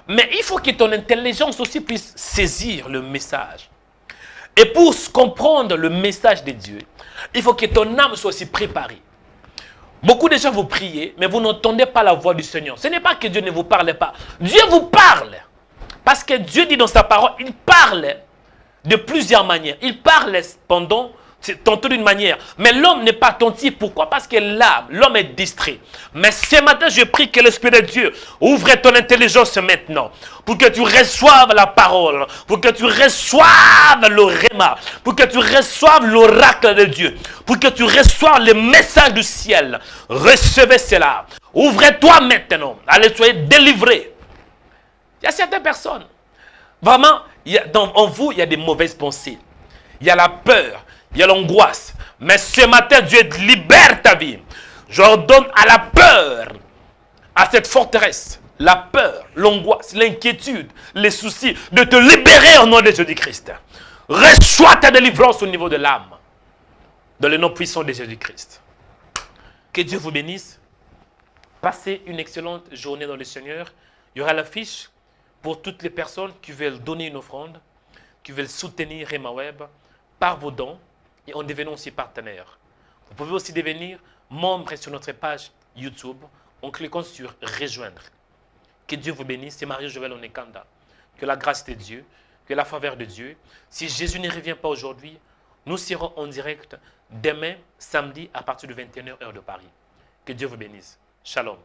[SPEAKER 1] Mais il faut que ton intelligence aussi puisse saisir le message. Et pour comprendre le message de Dieu, il faut que ton âme soit aussi préparée. Beaucoup de gens vous priez, mais vous n'entendez pas la voix du Seigneur. Ce n'est pas que Dieu ne vous parle pas. Dieu vous parle. Parce que Dieu dit dans sa parole, il parle de plusieurs manières. Il parle tantôt d'une manière. Mais l'homme n'est pas attentif. Pourquoi? Parce que l'homme est distrait. Mais ce matin, je prie que l'Esprit de Dieu ouvre ton intelligence maintenant. Pour que tu reçoives la parole. Pour que tu reçoives le réma. Pour que tu reçoives l'oracle de Dieu. Pour que tu reçoives le message du ciel. Recevez cela. Ouvrez-toi maintenant. Allez, soyez délivrés. Il y a certaines personnes. Vraiment, en vous, il y a des mauvaises pensées. Il y a la peur. Il y a l'angoisse. Mais ce matin, Dieu libère ta vie. J'ordonne à la peur, à cette forteresse, la peur, l'angoisse, l'inquiétude, les soucis, de te libérer au nom de Jésus-Christ. Reçois ta délivrance au niveau de l'âme. Dans le nom puissant de Jésus-Christ. Que Dieu vous bénisse. Passez une excellente journée dans le Seigneur. Il y aura l'affiche pour toutes les personnes qui veulent donner une offrande, qui veulent soutenir Rema Web par vos dons. Et en devenant aussi partenaire. Vous pouvez aussi devenir membre sur notre page YouTube en cliquant sur rejoindre. Que Dieu vous bénisse. C'est Marie-Joëlle Onekanda. Que la grâce de Dieu, que la faveur de Dieu. Si Jésus ne revient pas aujourd'hui, nous serons en direct demain, samedi, à partir de 21h, heure de Paris. Que Dieu vous bénisse. Shalom.